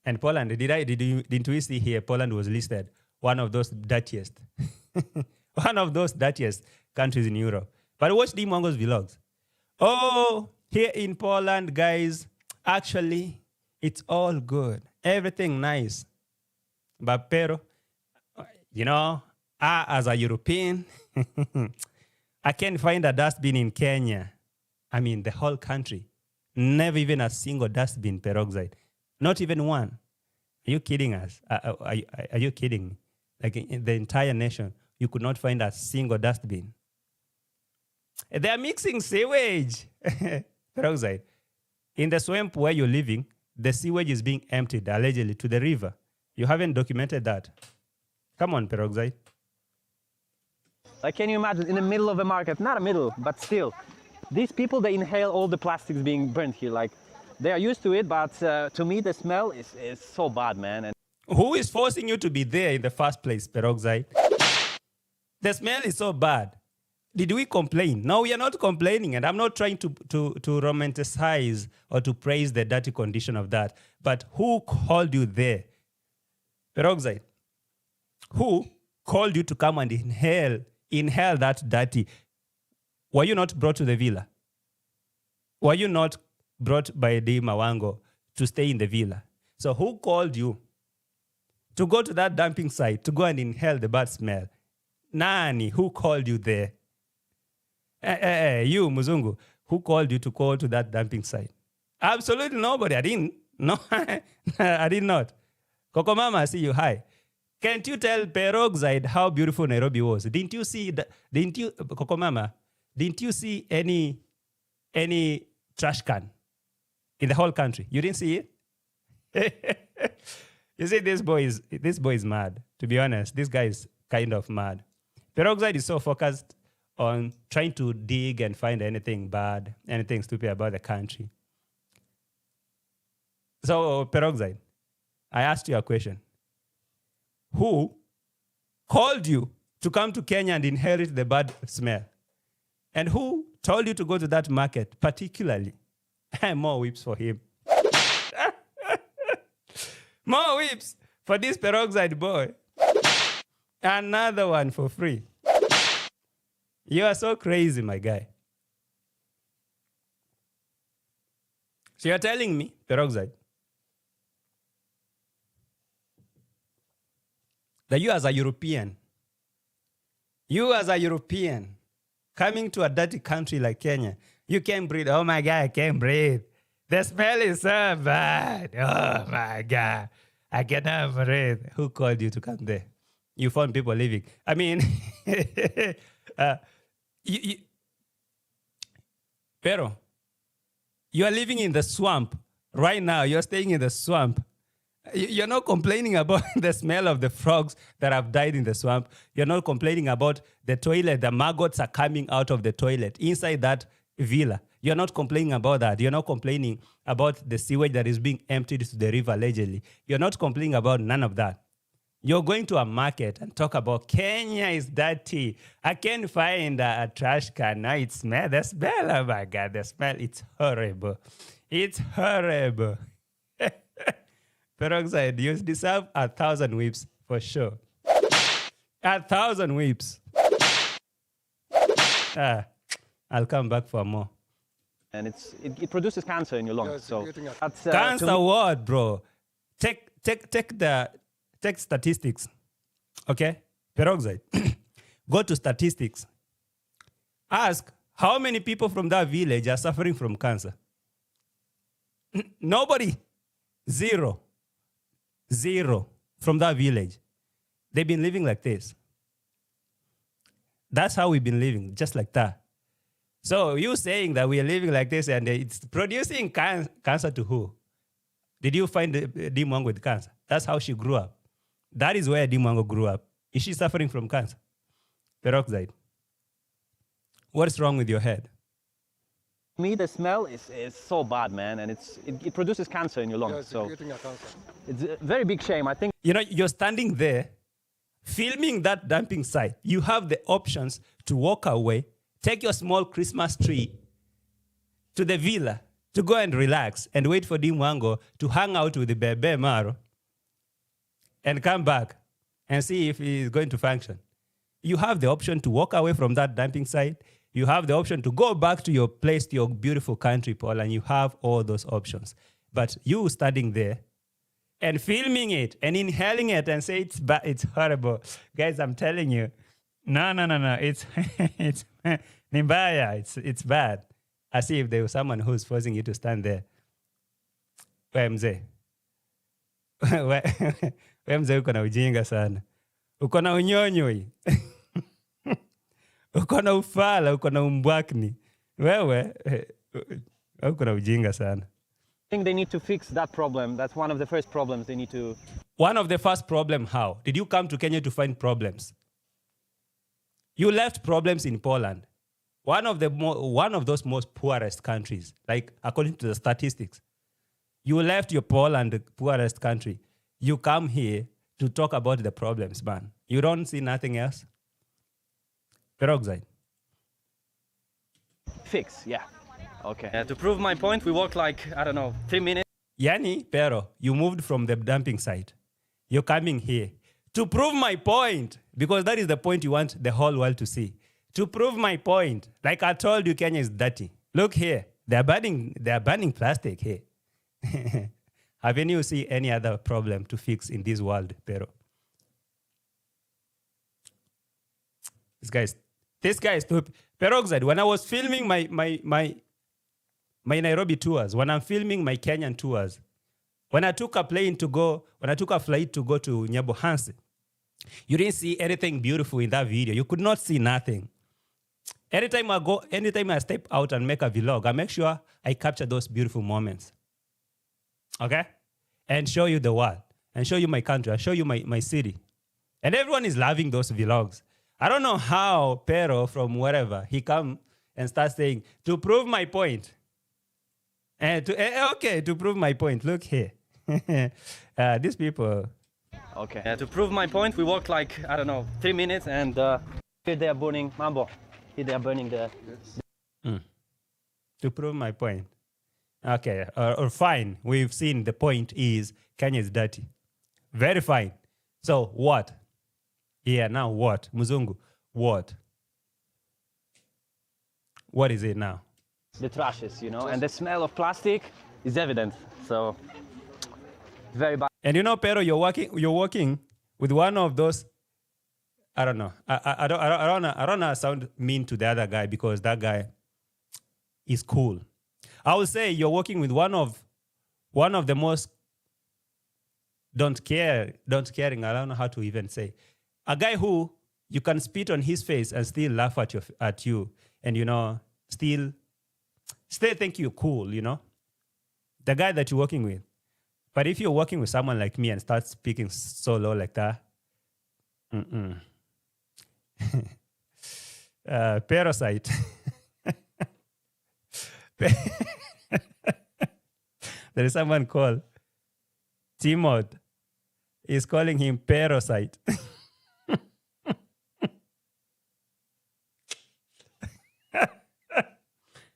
And Poland, didn't we see here, Poland was listed one of those dirtiest, one of those dirtiest countries in Europe. But watch Dimo Wango's vlogs. Oh, here in Poland, guys, actually, it's all good. Everything nice. But pero, you know, as a European, I can't find a dustbin in Kenya. I mean, the whole country. Never even a single dustbin peroxide. Not even one. Are you kidding us? Are you kidding me? Like in the entire nation, you could not find a single dustbin. They are mixing sewage. Peroxide. In the swamp where you're living, the sewage is being emptied, allegedly, to the river. You haven't documented that. Come on, peroxide. Like, can you imagine in the middle of a market, not a middle, but still, these people, they inhale all the plastics being burnt here. Like, they are used to it, but to me, the smell is so bad, man. And who is forcing you to be there in the first place, peroxide? The smell is so bad. Did we complain? No, we are not complaining, and I'm not trying to romanticize or to praise the dirty condition of that. But who called you there? Peroxide. Who called you to come and inhale that dirty? Were you not brought to the villa? Were you not brought by Dimo Wango to stay in the villa? So who called you to go to that dumping site to go and inhale the bad smell? Nani, who called you there? You, Muzungu, who called you to go to that dumping site? Absolutely nobody. I didn't. No, I did not. Coco Mama, I see you. Hi. Can't you tell Peroxide how beautiful Nairobi was? Didn't you see that? Didn't you, Coco Mama, didn't you see any trash can in the whole country? You didn't see it? You see, this boy is mad. To be honest, this guy is kind of mad. Peroxide is so focused on trying to dig and find anything bad, anything stupid about the country. So, Peroxide, I asked you a question. Who called you to come to Kenya and inherit the bad smell? And who told you to go to that market particularly? More whips for him. More whips for this Peroxide boy. Another one for free. You are so crazy, my guy. So you're telling me, Peroxide, that you as a European, coming to a dirty country like Kenya, you can't breathe. Oh my God, I can't breathe. The smell is so bad. Oh my God, I cannot breathe. Who called you to come there? You found people living. I mean, Pero, you are living in the swamp. Right now, you're staying in the swamp. You're not complaining about the smell of the frogs that have died in the swamp. You're not complaining about the toilet. The maggots are coming out of the toilet inside that villa. You're not complaining about that. You're not complaining about the sewage that is being emptied to the river allegedly. You're not complaining about none of that. You're going to a market and talk about Kenya is dirty. I can't find a trash can. No, it smells. The smell, oh my God, the smell, it's horrible. It's horrible. Peroxide, you deserve 1,000 whips for sure. 1,000 whips. I'll come back for more. And it produces cancer in your lungs. So that's, cancer what, bro? Take statistics. Okay? Peroxide. Go to statistics. Ask how many people from that village are suffering from cancer. Nobody. Zero from that village. They've been living like this. That's how we've been living, just like that. So you saying that we are living like this and it's producing cancer to who? Did you find Dimo Wango with cancer? That's how she grew up. That is where Dimwango grew up. Is she suffering from cancer? Peroxide. What's wrong with your head? Me, the smell is so bad, man, and it produces cancer in your lungs. Yes, So creating a cancer. it's a very big shame. I think You know, you're standing there, filming that dumping site. You have the options to walk away, take your small Christmas tree to the villa to go and relax and wait for Dimwango to hang out with the Bebe Maro and come back and see if he is going to function. You have the option to walk away from that dumping site. You have the option to go back to your place, to your beautiful country, Paul, and you have all those options. But you standing there and filming it and inhaling it and say it's horrible. Guys, I'm telling you, no. It's it's nimbaya. It's bad. As if there was someone who's forcing you to stand there. We mzee. We mzee uko na ujinga sana. Uko na unyonyoi. Uko na ufala, uko na umbwakni. Wewe uko na ujinga sana. they need to fix that problem. That's one of the first problems they need to. One of the first problem, how? Did you come to Kenya to find problems? You left problems in Poland. One of those most poorest countries, like according to the statistics. You left your Poland, the poorest country. You come here to talk about the problems, man. You don't see nothing else? Peroxide. Fix, yeah. Okay. To prove my point, we walked like, I don't know, 3 minutes. Yani, pero, you moved from the dumping site. You're coming here to prove my point, because that is the point you want the whole world to see. To prove my point, like I told you, Kenya is dirty. Look here, they are burning plastic here. Haven't you seen any other problem to fix in this world, pero? This guy is stupid. Peroxide, when I was filming my Nairobi tours, when I'm filming my Kenyan tours, when I took a flight to go to Nyabohansi, you didn't see anything beautiful in that video. You could not see nothing. Anytime I step out and make a vlog, I make sure I capture those beautiful moments. Okay? And show you the world. And show you my country. I show you my city. And everyone is loving those vlogs. I don't know how Pero from wherever, he come and start saying, to prove my point. And to prove my point, look here. These people. Okay. To prove my point, we walked like, I don't know, 3 minutes, and here they are burning Mambo. Here they are burning the... To prove my point. Okay, or fine. We've seen the point is Kenya is dirty. Very fine. So what? Yeah, now what? Muzungu, what? What is it now? The trashes, you know, and the smell of plastic is evident. So, very bad. And you know, Pero, you're working with one of those. I don't know. I don't know. Sound mean to the other guy because that guy is cool. I would say you're working with one of the most don't caring. I don't know how to even say. A guy who you can spit on his face and still laugh at you, and you know still think you're cool. You know, the guy that you're working with. But if you're working with someone like me and start speaking so low like that, parasite. There is someone called Timot. He's calling him parasite.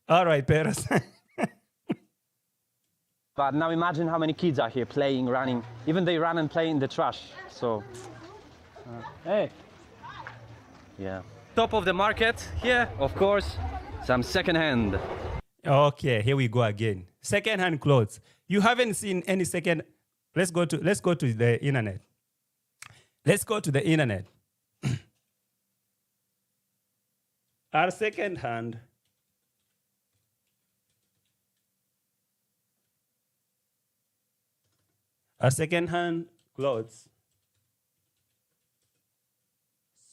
All right, parasite. But now imagine how many kids are here playing, running. Even they run and play in the trash. So, hey. Yeah. Top of the market here, of course, some second-hand. Okay, here we go again. Second-hand clothes. You haven't seen any second. Let's go to the internet. Let's go to the internet. Our second-hand. Our second-hand clothes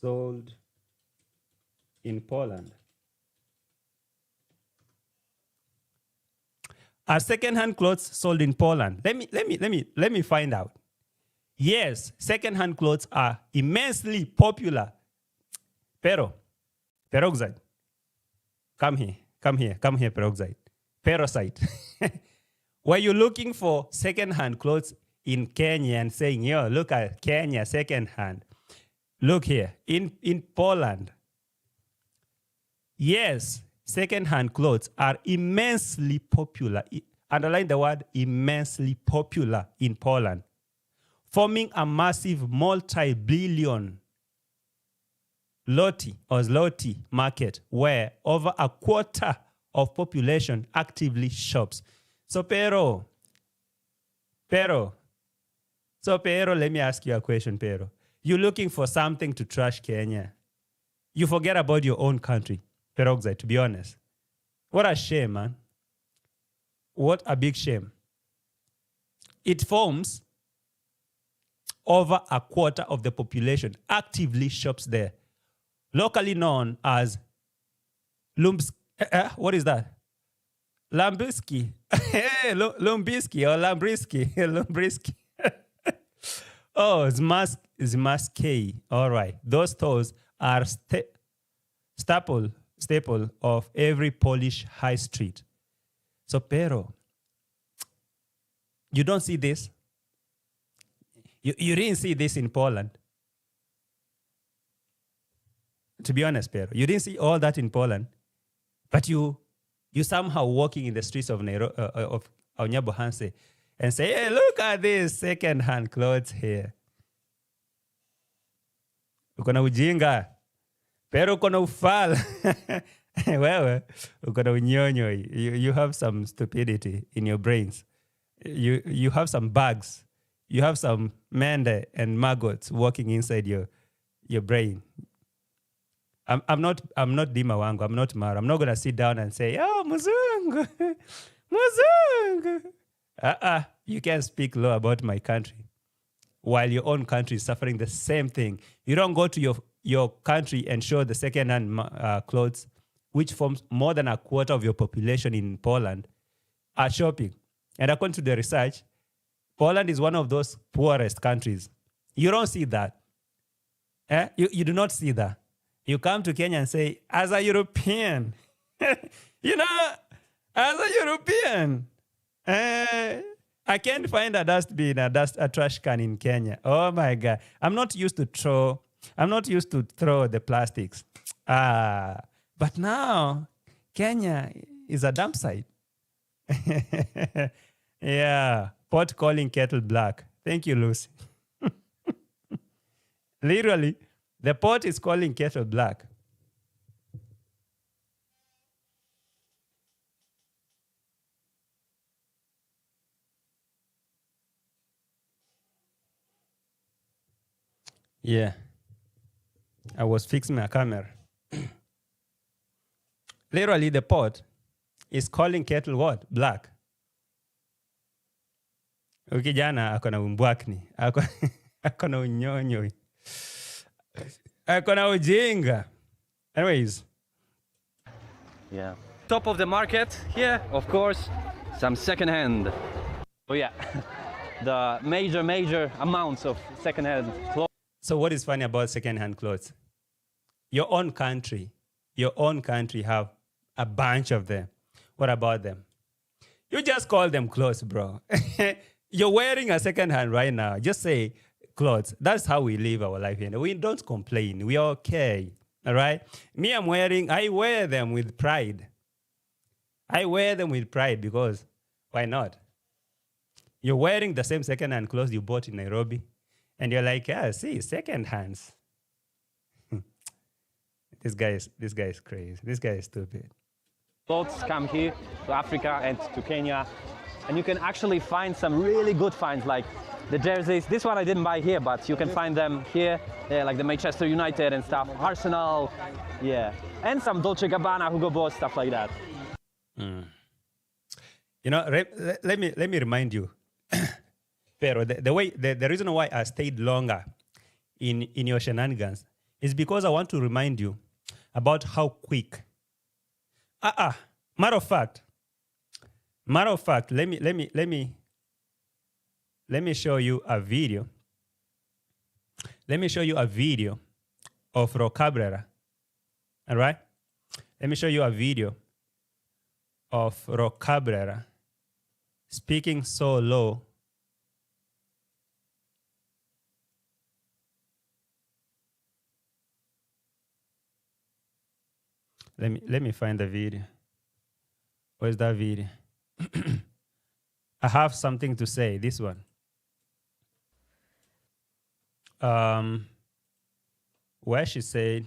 sold in Poland. Are second-hand clothes sold in Poland? Let me find out. Yes, second-hand clothes are immensely popular. Peroxide. Come here, peroxide. Parasite. Were you looking for second-hand clothes in Kenya and saying, yo, look at Kenya second-hand? Look here, in Poland. Yes, second-hand clothes are immensely popular. Underline the word immensely popular in Poland, forming a massive multi-billion zloty market where over a quarter of population actively shops. So, Pero, let me ask you a question, Pero. You're looking for something to trash Kenya. You forget about your own country, Peroxide, to be honest. What a shame, man. What a big shame. It forms over a quarter of the population actively shops there. Locally known as what is that? Lumbisky. Lumbisky or Lambrisky. Lumbrisky. Oh, Zmaskey. All right. Those stores are staple of every Polish high street. So, Pero, you don't see this? You didn't see this in Poland? To be honest, Pero, you didn't see all that in Poland, but you somehow walking in the streets of Onyabohanse and say, hey, look at this second-hand clothes here. Uko na ujinga, pero uko na ufala. Wewe, uko na unyonyo. You have some stupidity in your brains. You have some bugs. You have some mende and maggots walking inside your brain. I'm not Dima Wango. I'm not Mara. I'm not gonna sit down and say, oh, Muzungu, Muzungu. You can't speak low about my country while your own country is suffering the same thing. You don't go to your country and show the second-hand clothes, which forms more than a quarter of your population in Poland, are shopping. And according to the research, Poland is one of those poorest countries. You don't see that. You do not see that. You come to Kenya and say, as a European, as a European, I can't find a dustbin, a trash can in Kenya. Oh my God. I'm not used to throw the plastics. But now Kenya is a dump site. Yeah. Pot calling kettle black. Thank you, Lucy. Literally, the pot is calling kettle black. Yeah. I was fixing my camera. Literally, the pot is calling kettle what? Black. Ukijana akona umbwakni. Akona unyonyo. Akona ujinga. Anyways. Yeah. Top of the market here, of course, some second-hand. Oh yeah, the major amounts of second-hand clothes. So what is funny about second-hand clothes? Your own country have a bunch of them. What about them? You just call them clothes, bro. You're wearing a second-hand right now. Just say clothes. That's how we live our life here. We don't complain. We are okay. All right? Me, I wear them with pride. I wear them with pride because why not? You're wearing the same second-hand clothes you bought in Nairobi. And you're like, yeah, see, second hands. This guy is crazy. This guy is stupid. Clothes come here to Africa and to Kenya. And you can actually find some really good finds, like the jerseys. This one I didn't buy here, but you can find them here, like the Manchester United and stuff, Arsenal, yeah. And some Dolce & Gabbana, Hugo Boss, stuff like that. Mm. You know, let me remind you, Pero, the reason why I stayed longer in your shenanigans is because I want to remind you about how quick. Matter of fact, let me show you a video Let me show you a video of Ro Cabrera. All right? Let me show you a video of Ro Cabrera speaking so low. Let me find the video. Where's that video? I have something to say. This one. Where she said,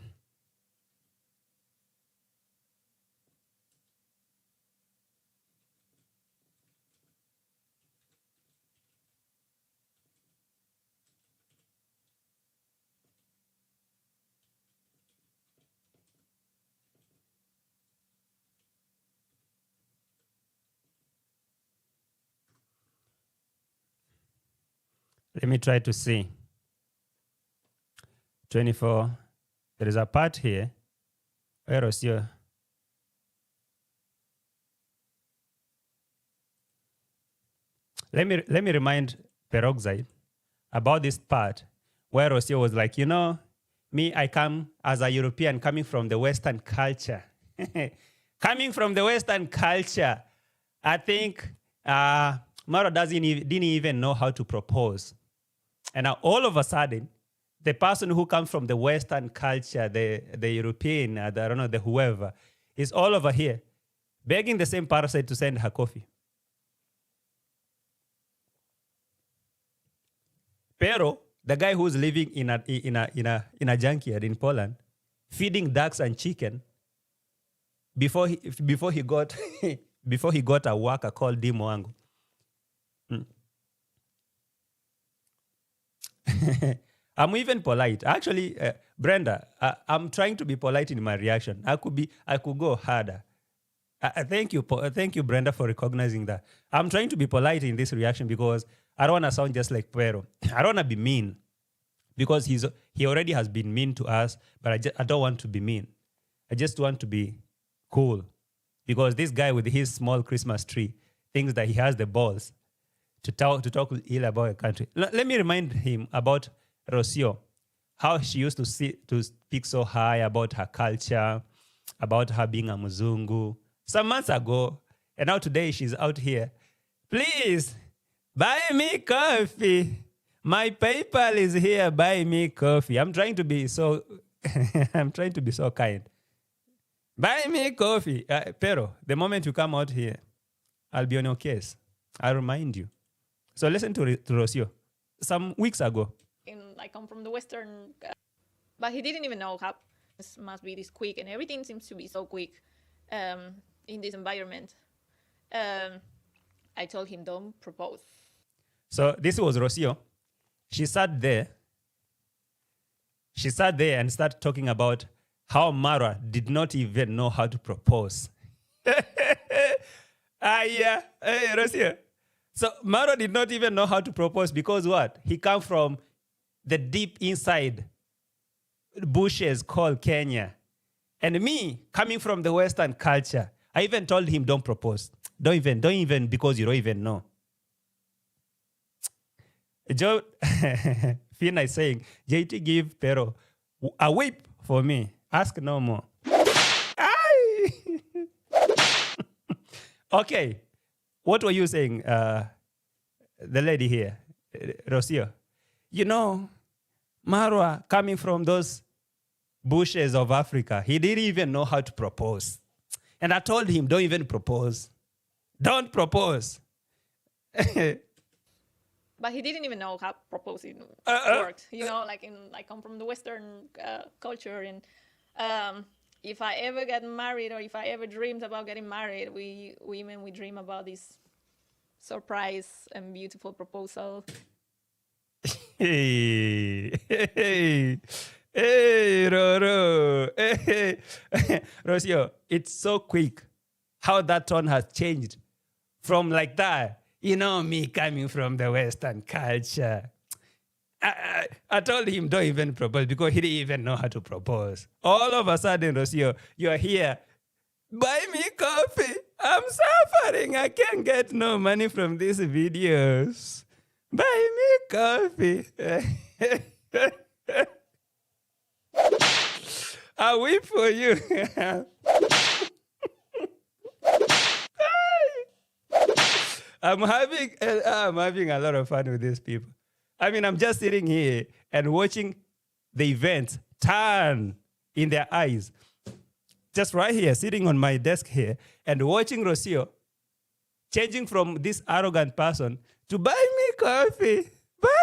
let me try to see. 24. There is a part here where Rocio. Let me remind Peroxide about this part where Rocio was like, you know, me, I come as a European coming from the Western culture. Coming from the Western culture, I think Marwa didn't even know how to propose. And now all of a sudden, the person who comes from the Western culture, the European, I don't know, the whoever, is all over here, begging the same parasite to send her coffee. Pero, the guy who's living in a junkyard in Poland, feeding ducks and chicken, before he got before he got a worker called Dimo Wangu. I'm even polite. Actually, Brenda, I'm trying to be polite in my reaction. I could go harder. Thank you, Brenda, for recognizing that. I'm trying to be polite in this reaction because I don't want to sound just like Pero. I don't want to be mean because he already has been mean to us, but I don't want to be mean. I just want to be cool because this guy with his small Christmas tree thinks that he has the balls to talk ill about a country. Let me remind him about Rocio, how she used to speak so high about her culture, about her being a Muzungu some months ago, and now today she's out here. Please, buy me coffee. My PayPal is here. Buy me coffee. I'm trying to be so kind. Buy me coffee. Pero, the moment you come out here, I'll be on your case. I'll remind you. So listen to Rocio. Some weeks ago. I come from the Western, but he didn't even know how this must be this quick, and everything seems to be so quick in this environment. I told him, don't propose. So this was Rocio. She sat there and started talking about how Marwa did not even know how to propose. Yeah, hey, Rocio. So Marwa did not even know how to propose because what? He come from the deep inside bushes called Kenya. And me, coming from the Western culture, I even told him, don't propose. Don't even, because you don't even know. Joe, Fina is saying, JT give Pero a whip for me. Ask no more. Okay. What were you saying, the lady here, Rocio? You know, Marwa, coming from those bushes of Africa, he didn't even know how to propose. And I told him, don't even propose. Don't propose. But he didn't even know how proposing worked. You know, I come from the Western culture, and if I ever get married or if I ever dreamed about getting married, we women dream about this surprise and beautiful proposal. Hey, Roro. Hey. Rocio, it's so quick how that tone has changed from like that. You know, me coming from the Western culture. I told him, don't even propose because he didn't even know how to propose. All of a sudden, Rocio, you're here. Buy me coffee. I'm suffering. I can't get no money from these videos. Buy me coffee. I'll wait for you. I'm having a lot of fun with these people. I mean, I'm just sitting here and watching the events turn in their eyes. Just right here, sitting on my desk here, and watching Rocio changing from this arrogant person to buy me coffee. Buy.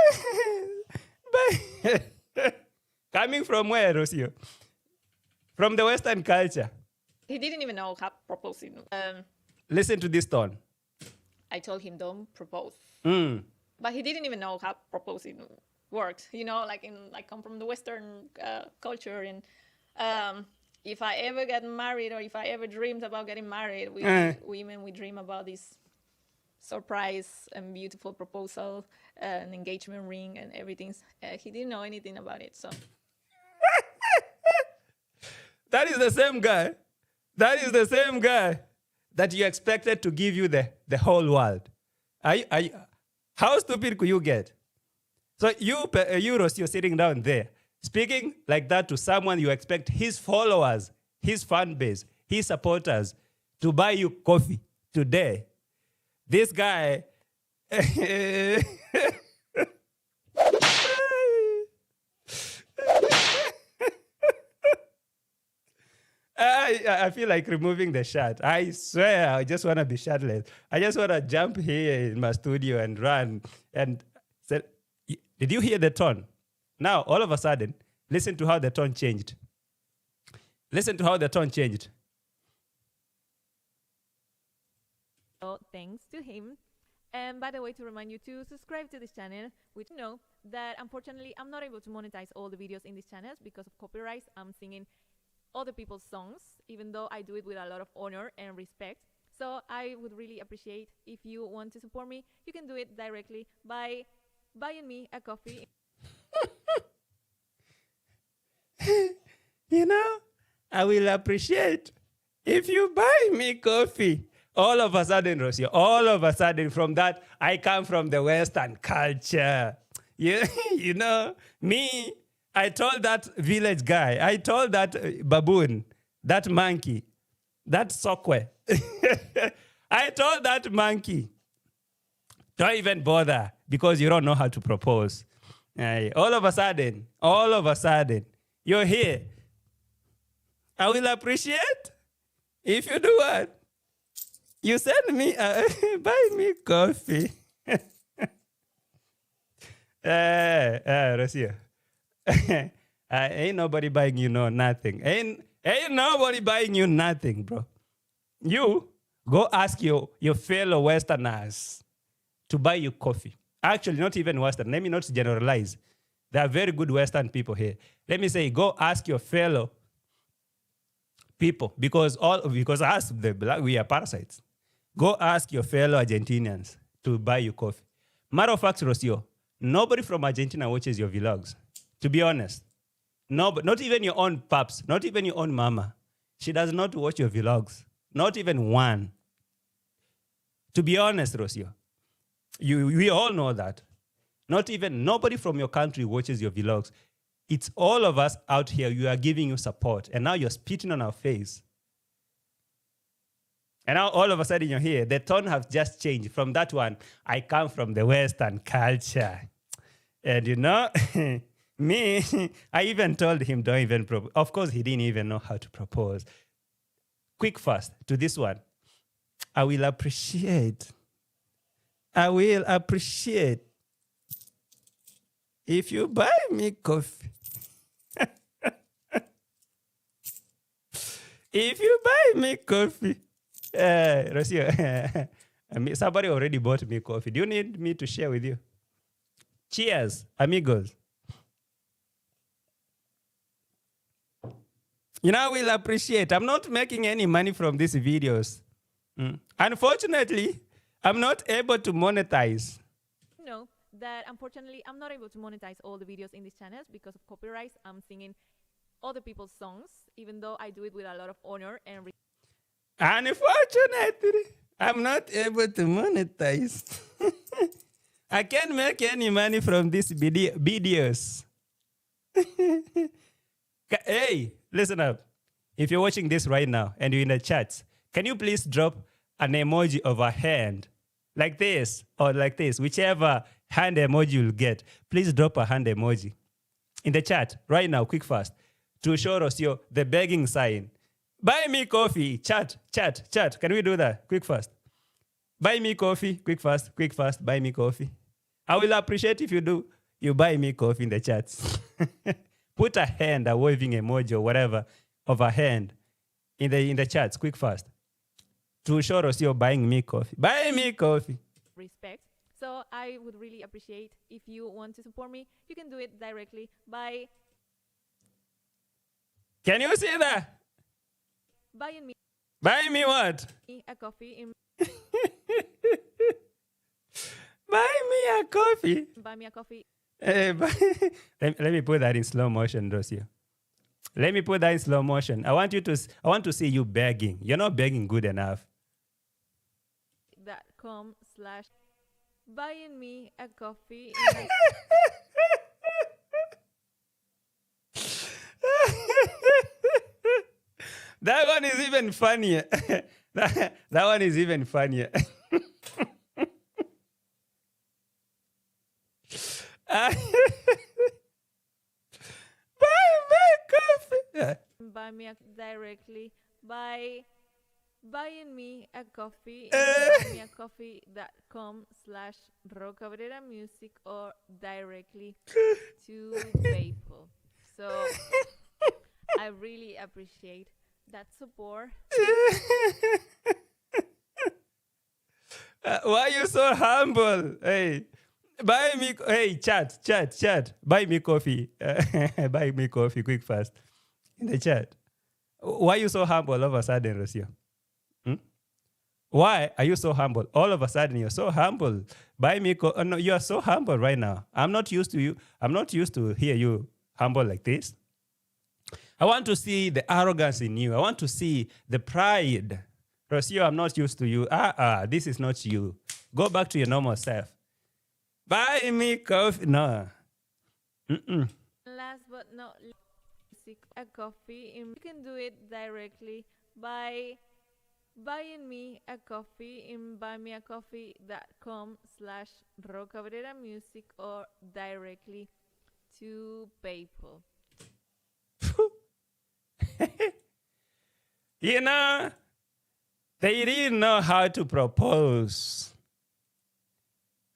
Coming from where, Rocio? From the Western culture. He didn't even know how proposing. Listen to this tone. I told him don't propose, Mm. but he didn't even know how proposing worked. You know, like I come from the Western culture, and if I ever get married or if I ever dreamed about getting married, we women we dream about this surprise and beautiful proposal, an engagement ring, and everything. He didn't know anything about it, so. That is the same guy. That is the same guy that you expected to give you the whole world. How stupid could you get? So you Rocio, sitting down there, speaking like that to someone you expect his followers, his fan base, his supporters to buy you coffee today. This guy... I feel like removing the shirt. I swear, I just want to be shirtless. I just want to jump here in my studio and run. And say, did you hear the tone? Now, all of a sudden, listen to how the tone changed. Listen to how the tone changed. So thanks to him. And by the way, to remind you to subscribe to this channel, which you know that unfortunately I'm not able to monetize all the videos in these channels because of copyrights. I'm singing other people's songs, even though I do it with a lot of honor and respect. So I would really appreciate if you want to support me. You can do it directly by buying me a coffee. You know, I will appreciate if you buy me coffee. All of a sudden, Rocio, all of a sudden from that, I come from the Western culture. You know, me, I told that village guy, I told that baboon, that monkey, that sokwe. I told that monkey, don't even bother because you don't know how to propose. All of a sudden, you're here. I will appreciate if you do what? You send me, buy me coffee. Rocio. Ain't nobody buying you nothing. Ain't nobody buying you nothing, bro. You go ask your fellow Westerners to buy you coffee. Actually, not even Western. Let me not generalize. There are very good Western people here. Let me say, go ask your fellow people because us, the black, we are parasites. Go ask your fellow Argentinians to buy you coffee. Matter of fact, Rocio, nobody from Argentina watches your vlogs. To be honest, no, not even your own paps, not even your own mama. She does not watch your vlogs. Not even one. To be honest, Rocio, we all know that. Nobody from your country watches your vlogs. It's all of us out here. You are giving you support, and now you're spitting on our face. And now all of a sudden you're here. The tone has just changed from that one. I come from the Western culture. And you know, me, I even told him, don't even propose. Of course, he didn't even know how to propose. Quick fast to this one. I will appreciate if you buy me coffee. If you buy me coffee. Rocio, somebody already bought me coffee. Do you need me to share with you? Cheers, amigos. You know, I will appreciate. I'm not making any money from these videos. Unfortunately, I'm not able to monetize. No, that unfortunately I'm not able to monetize all the videos in these channels because of copyrights. I'm singing other people's songs, even though I do it with a lot of honor and respect. Unfortunately, I'm not able to monetize. I can't make any money from these videos. Hey, listen up. If you're watching this right now and you're in the chats, can you please drop an emoji of a hand like this or like this, whichever hand emoji you'll get. Please drop a hand emoji in the chat right now, quick fast, to show Rocio the begging sign. Buy me coffee. Chat. Can we do that? Quick fast. Buy me coffee. Quick fast. Buy me coffee. I will appreciate if you do. You buy me coffee in the chats. Put a hand, a waving emoji or whatever of a hand in the chats, quick fast, to show us you're buying me coffee. Buy me coffee. Respect. So I would really appreciate if you want to support me. You can do it directly by Can you see that? buying me Buy me what? a coffee in Buy me a coffee. buy me a coffee. Let me put that in slow motion, Rocio. Let me put that in slow motion. I want to see you begging. You're not begging good enough. .com/buying me a coffee. That one is even funnier. that one is even funnier. Buy me coffee. Buy me a directly by buying me a coffee. buymeacoffee.com/Rocabrera Music or directly to PayPal. So I really appreciate that support. Why are you so humble? Hey, buy me. Hey, chat. Buy me coffee. Buy me coffee, quick fast. In the chat. Why are you so humble all of a sudden, Rocio? Why are you so humble? All of a sudden, you're so humble. Buy me coffee. No, you are so humble right now. I'm not used to you. I'm not used to hear you humble like this. I want to see the arrogance in you. I want to see the pride. Rocio, I'm not used to you. This is not you. Go back to your normal self. Buy me coffee. No. Last but not least, a coffee. You can do it directly by buying me a coffee in buymeacoffee.com/Rocabrera Music or directly to PayPal. You know, they didn't know how to propose.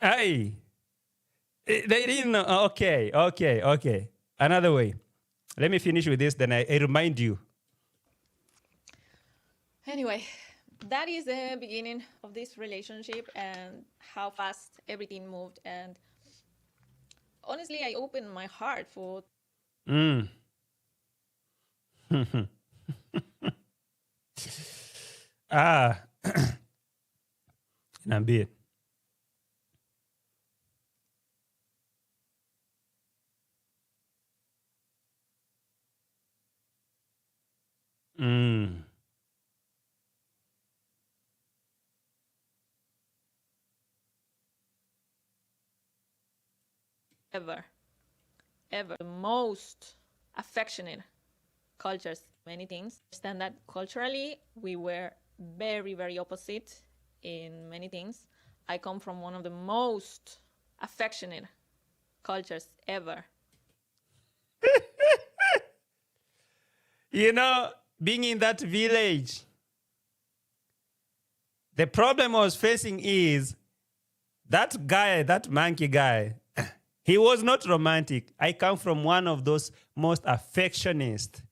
They didn't know. Okay. Another way. Let me finish with this, then I remind you. Anyway, that is the beginning of this relationship and how fast everything moved. And honestly, I opened my heart for in a bit. ever the most affectionate cultures. Many things. Understand that culturally we were very, very opposite in many things. I come from one of the most affectionate cultures ever. You know, being in that village, the problem I was facing is that guy, that monkey guy, he was not romantic. I come from one of those most affectionist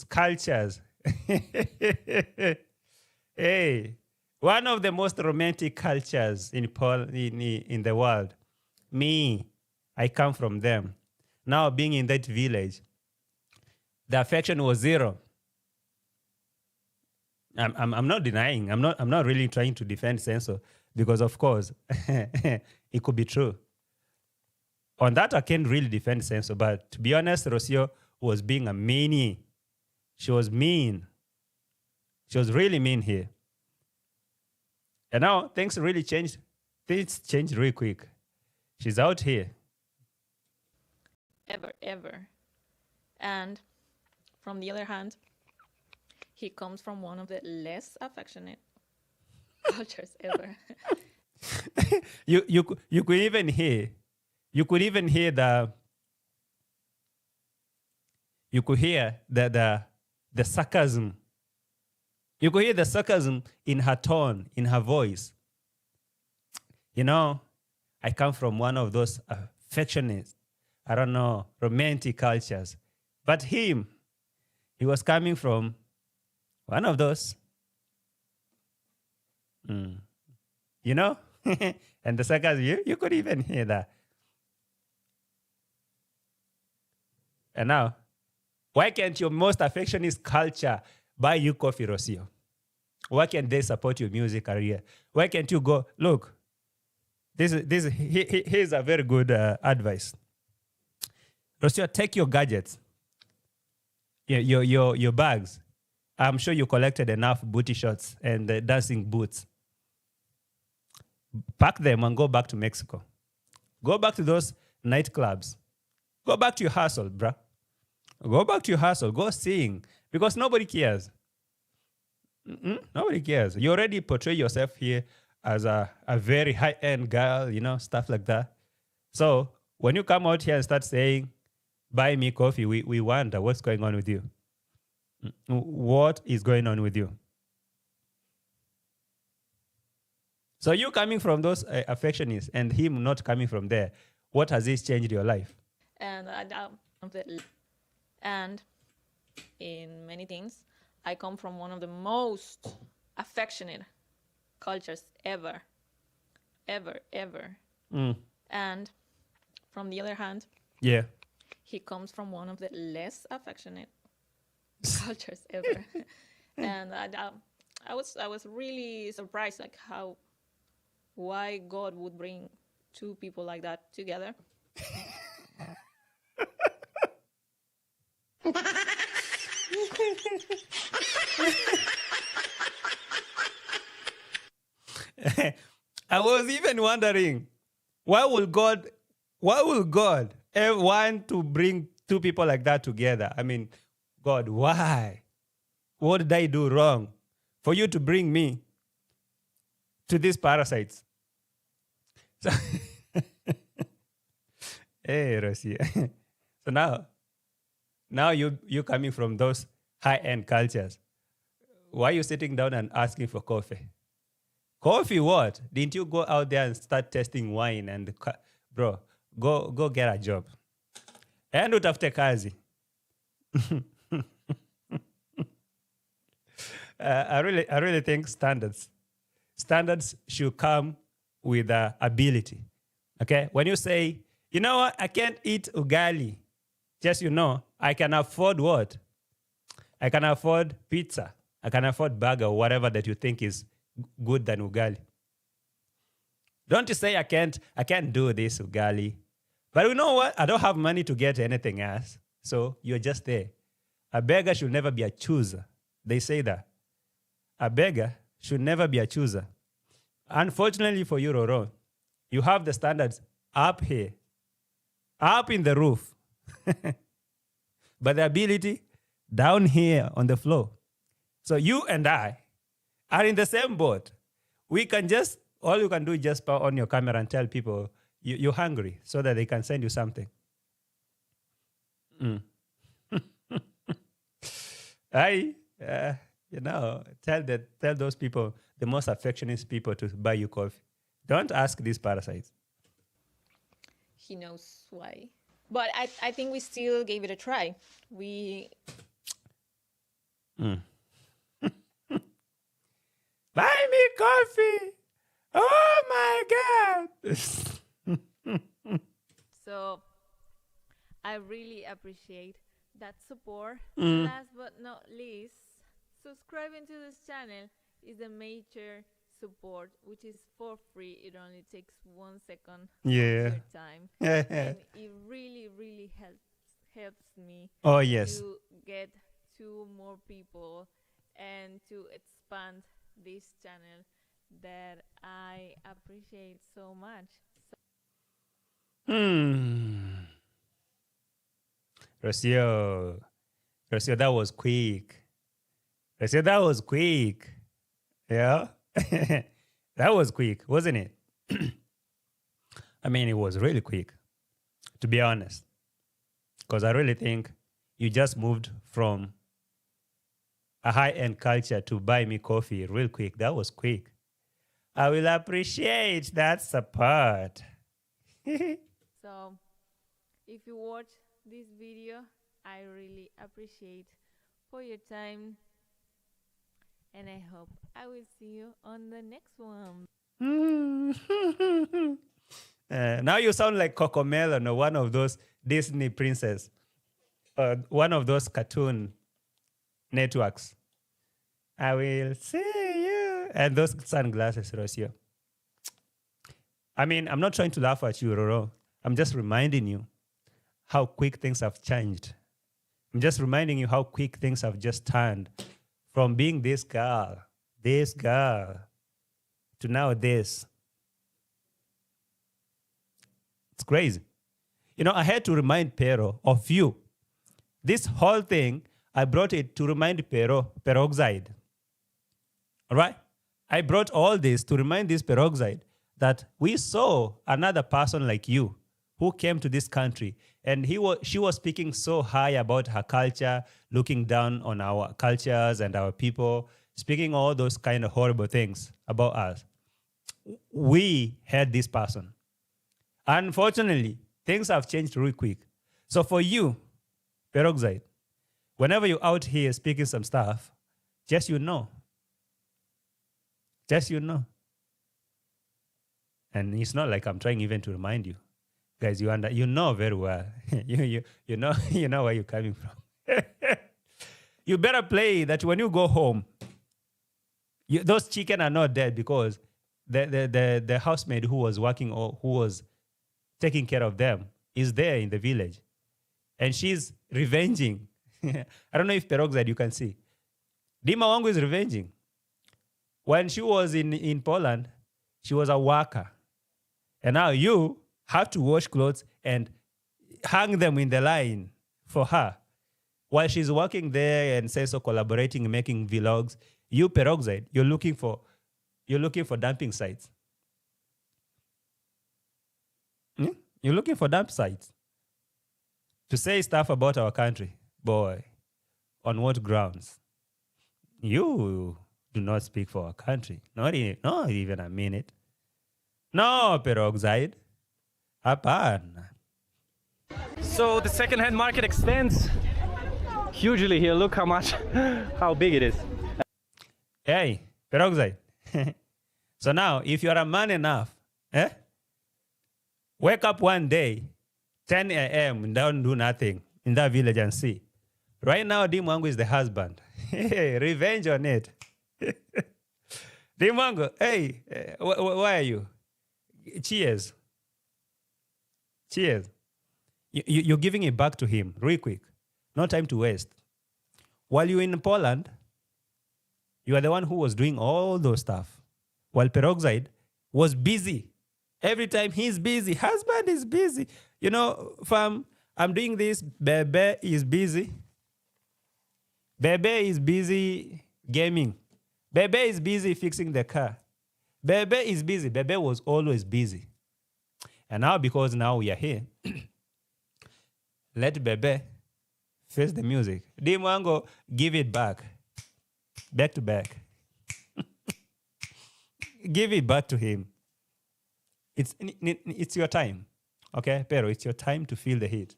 cultures. Hey, one of the most romantic cultures in the world. Me, I come from them. Now being in that village, the affection was zero. I'm not denying. I'm not really trying to defend Senso because, of course, it could be true. On that, I can't really defend Senso. But to be honest, Rocio was being a meanie. She was mean. She was really mean here. And now things really changed. Things changed really quick. She's out here. ever, ever. And from the other hand, he comes from one of the less affectionate cultures ever. You could even hear the the sarcasm. You could hear the sarcasm in her tone, in her voice. You know, I come from one of those affectionate, I don't know, romantic cultures. But he was coming from one of those. You know? And the sarcasm, you could even hear that. And now, why can't your most affectionate culture buy you coffee, Rocio? Why can't they support your music career? Why can't you go, look, here's a very good advice. Rocio, take your gadgets, your bags. I'm sure you collected enough booty shots and dancing boots. Pack them and go back to Mexico. Go back to those nightclubs. Go back to your hustle, bruh. Go back to your hustle. Go sing. Because nobody cares. Nobody cares. You already portray yourself here as a very high-end girl, you know, stuff like that. So when you come out here and start saying, buy me coffee, we wonder what's going on with you. What is going on with you? So you coming from those affectionists and him not coming from there, what has this changed your life? And in many things, I come from one of the most affectionate cultures ever. And from the other hand, Yeah. he comes from one of the less affectionate cultures ever. And I was really surprised, like why God would bring two people like that together. I was even wondering, why will God ever want to bring two people like that together? I mean, God, why? What did I do wrong for you to bring me to these parasites? So hey, Rocio. So now you coming from those high-end cultures. Why are you sitting down and asking for coffee? Coffee what? Didn't you go out there and start testing wine and bro, go get a job. And utafute kazi. I really think standards should come with ability. Okay? When you say, you know what, I can't eat ugali, just I can afford what? I can afford pizza. I can afford burger or whatever that you think is good than ugali. Don't you say I can't do this ugali. But you know what? I don't have money to get anything else. So you're just there. A beggar should never be a chooser. They say that. A beggar should never be a chooser. Unfortunately for you, Roro, you have the standards up here, up in the roof. But the ability down here on the floor. So you and I are in the same boat. We can all you can do is just power on your camera and tell people you're hungry so that they can send you something. Tell those people, the most affectionate people, to buy you coffee. Don't ask these parasites. He knows why. But I think we still gave it a try. Buy me coffee. Oh my God. So I really appreciate that support. Last but not least, subscribing to this channel is a major support, which is for free. It only takes 1 second of your time. And it really helps me to get to more people and to expand this channel that I appreciate so much. Rocio. Rocio, that was quick. Rocio, that was quick. Yeah? That was quick, wasn't it? I mean, it was really quick, to be honest. Because I really think you just moved from a high-end culture to buy me coffee real quick. That was quick. I will appreciate that support. So, if you watch this video, I really appreciate for your time, and I hope I will see you on the next one. Now you sound like Cocomelon or one of those Disney princess, one of those cartoon networks. I will see you. And those sunglasses, Rocio. I mean, I'm not trying to laugh at you, Roro. I'm just reminding you how quick things have changed. I'm just reminding you how quick things have just turned from being this girl, to now this. It's crazy. You know, I had to remind Pero of you. This whole thing, I brought it to remind Pero, peroxide. All right? I brought all this to remind this peroxide that we saw another person like you who came to this country, and she was speaking so high about her culture, looking down on our cultures and our people, speaking all those kind of horrible things about us. We had this person. Unfortunately, things have changed real quick. So for you, peroxide, whenever you're out here speaking some stuff, just you know. And it's not like I'm trying even to remind you. Guys, you know very well. you know where you're coming from. You better play that when you go home, those chicken are not dead because the housemaid who was working or who was taking care of them is there in the village. And she's revenging. I don't know if peroxide you can see. Dima Wangu is revenging. When she was in Poland, she was a worker. And now you have to wash clothes and hang them in the line for her. While she's working there and so collaborating, making vlogs, you peroxide, you're looking for dumping sites. You're looking for dump sites to say stuff about our country. Boy, on what grounds? You do not speak for our country. Not even a minute. No, peroxide. Happen. So the second-hand market extends hugely here. Look how big it is. Hey, peroxide. So now, if you're a man enough, wake up one day, 10 a.m., and don't do nothing in that village and see. Right now, Dimwangu is the husband. Hey, revenge on it. Dimwangu, hey, where are you? Cheers. You're giving it back to him real quick. No time to waste. While you're in Poland, you are the one who was doing all those stuff. While peroxide was busy. Every time he's busy, husband is busy. You know, fam, I'm doing this, Bebe is busy. Bebe is busy gaming. Bebe is busy fixing the car. Bebe is busy. Bebe was always busy. And now, because now we are here, let Bebe face the music. Dimwango, give it back. Back to back. Give it back to him. It's your time. Okay, Pero, it's your time to feel the heat.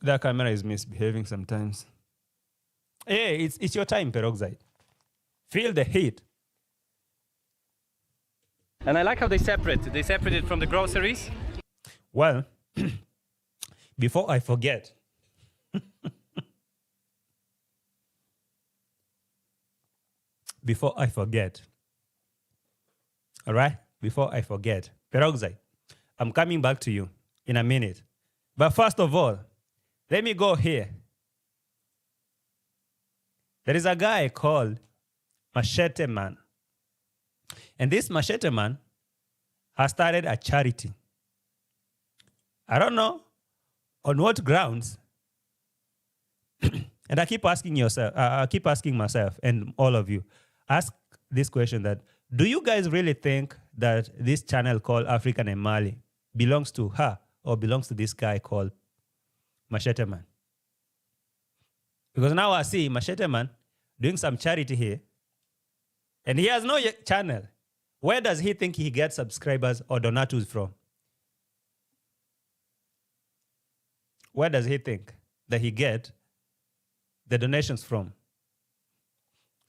That camera is misbehaving sometimes. Hey, it's your time, peroxide. Feel the heat. And I like how they separate. They separate it from the groceries. Well, before I forget, all right? Before I forget, peroxide, I'm coming back to you in a minute. But first of all, let me go here. There is a guy called Machete Man. And this Machete Man has started a charity. I don't know on what grounds. And I keep asking yourself, I keep asking myself and all of you, ask this question that, do you guys really think that this channel called African and Mali belongs to her or belongs to this guy called Machete Man? Because now I see Machete Man doing some charity here and he has no channel. Where does he think he gets subscribers or donatus from? Where does he think that he get the donations from?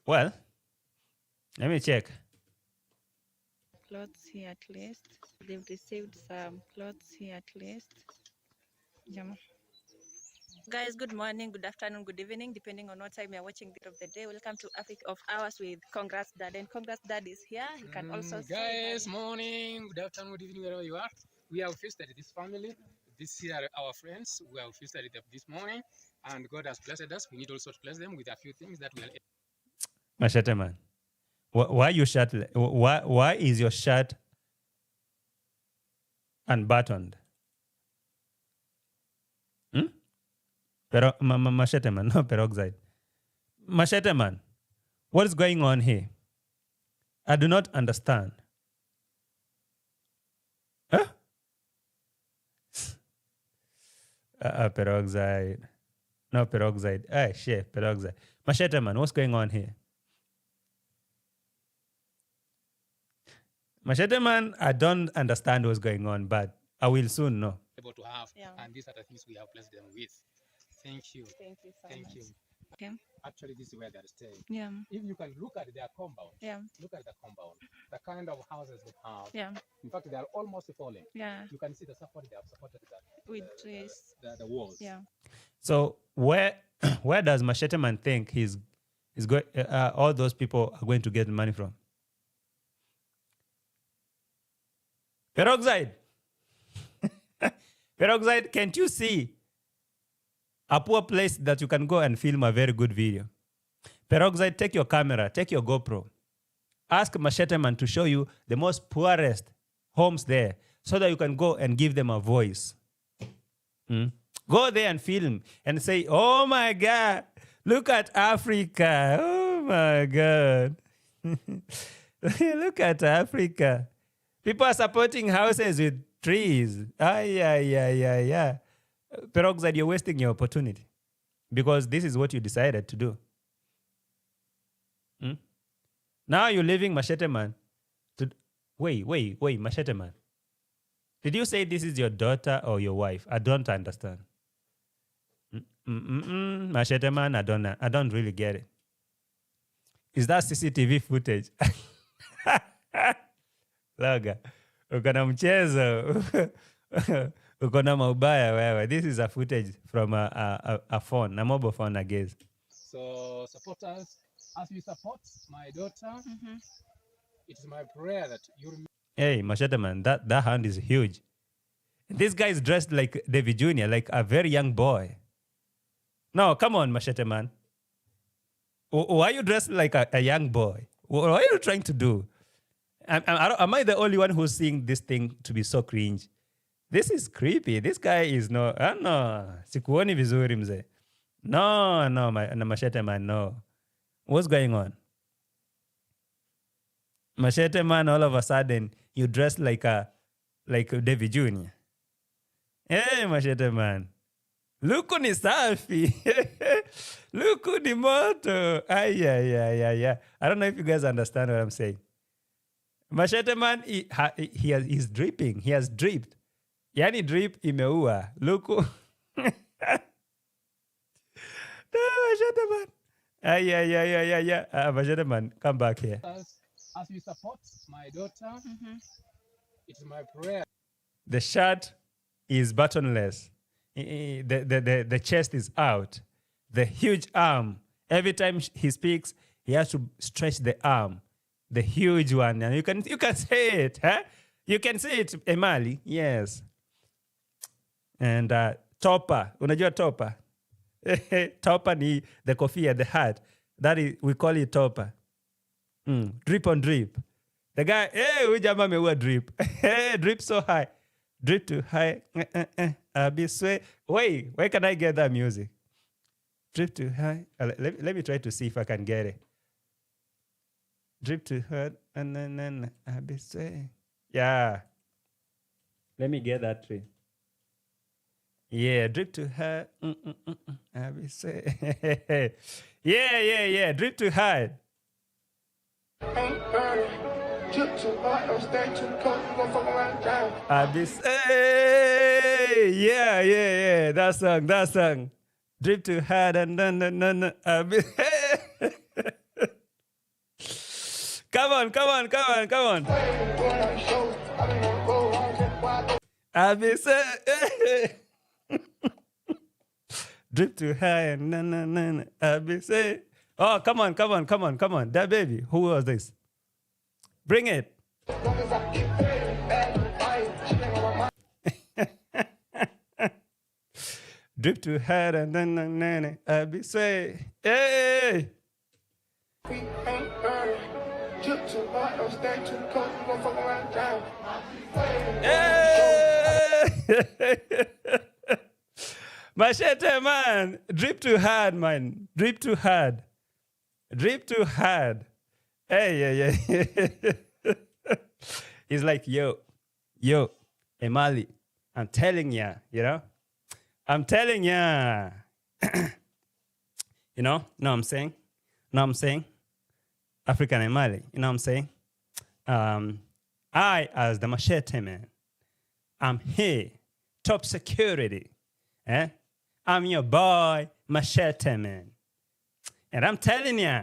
Well, let me check. Clothes here at least. They've received some clothes here at least. Yeah. Guys, good morning, good afternoon, good evening, depending on what time you're watching the of the day. Welcome to Africa of Hours with Congrats Dad. And Congrats Dad is here. You can also guys, say morning, good afternoon, good evening, wherever you are. We have visited this family. This here are our friends. We have visited them this morning, and God has blessed us. We need also to bless them with a few things that we are. Machete Man, why you shirt? Why is your shirt unbuttoned? Machete Man, no peroxide. Machete Man, what is going on here? I do not understand. Huh? Peroxide. No peroxide. Hey, shit, peroxide. Machete Man, what's going on here? Machete Man, I don't understand what's going on, but I will soon know. Able to have, Yeah. and these are the things we have blessed them with. Thank you. Thank you so Thank much. you. Okay. Actually, this is where they're staying. Yeah. If you can look at their compound, Yeah. look at the compound, the kind of houses they have. Yeah. In fact, they are almost falling. Yeah. You can see the support they have supported With trees. the walls. Yeah. So where does Machete Man think he's going? All those people are going to get money from? Peroxide. Peroxide, can't you see a poor place that you can go and film a very good video? Peroxide, take your camera, take your GoPro. Ask Machete Man to show you the most poorest homes there so that you can go and give them a voice. Go there and film and say, oh my God, look at Africa. Oh my God. Look at Africa. People are supporting houses with trees. Yeah. Peroxide, you're wasting your opportunity because this is what you decided to do. Now you're leaving Machete Man to... Wait, Machete Man. Did you say this is your daughter or your wife? I don't understand. Machete Man, I don't really get it. Is that CCTV footage? Loga, uko na mchezo. Uko na maubaya wewe. This is a footage from a phone, a mobile phone, I guess. So supporters, as you support my daughter, it is my prayer that you. Hey, Machete Man, that hand is huge. This guy is dressed like David Jr., like a very young boy. No, come on, Machete Man. Why are you dressed like a young boy? What are you trying to do? Am I the only one who's seeing this thing to be so cringe? This is creepy. This guy is no. Sikuoni vizuri mzee. No, Machete Man, no. What's going on? Machete Man, all of a sudden, you dress like David Jr. Hey, Machete Man. Luku ni safi. Luku ni moto. Yeah. I don't know if you guys understand what I'm saying. Machete Man, he's dripping. He has dripped. Yani drip imeua. Luku. No, Machete Man. Yeah. Machete Man, come back here. As you support my daughter, it is my prayer. The shirt is buttonless. The chest is out. The huge arm. Every time he speaks, he has to stretch the arm. The huge one. And you can say it, huh? You can say it, Emali. Yes. And topper. Unajua topper? Topper ni the kofia, the hat. That is, we call it topper. Drip on drip. The guy, hey, we jama me what drip. Hey, drip so high. Drip too high. I'll be sway. Wait, where can I get that music? Drip too high. Let me try to see if I can get it. Drip too hard. And then I'll be sway. Yeah. Let me get that tree. Yeah, drip too hard. I'll be sway. Yeah. Drip too hard. I be say, yeah. That song. Drip too hard and then I be Come on. I be say, drip too high and then I be say, oh, come on. That baby, who was this? Bring it. Drip too hard and then I be say, hey. Machete, man. Drip too hard, man. Drip too hard. Hey, yeah. He's like, yo, Emali, I'm telling ya, I'm telling ya. Know what I'm saying? African Emali, you know what I'm saying? I, as the machete man, I'm here, top security. I'm your boy, machete man. And I'm telling you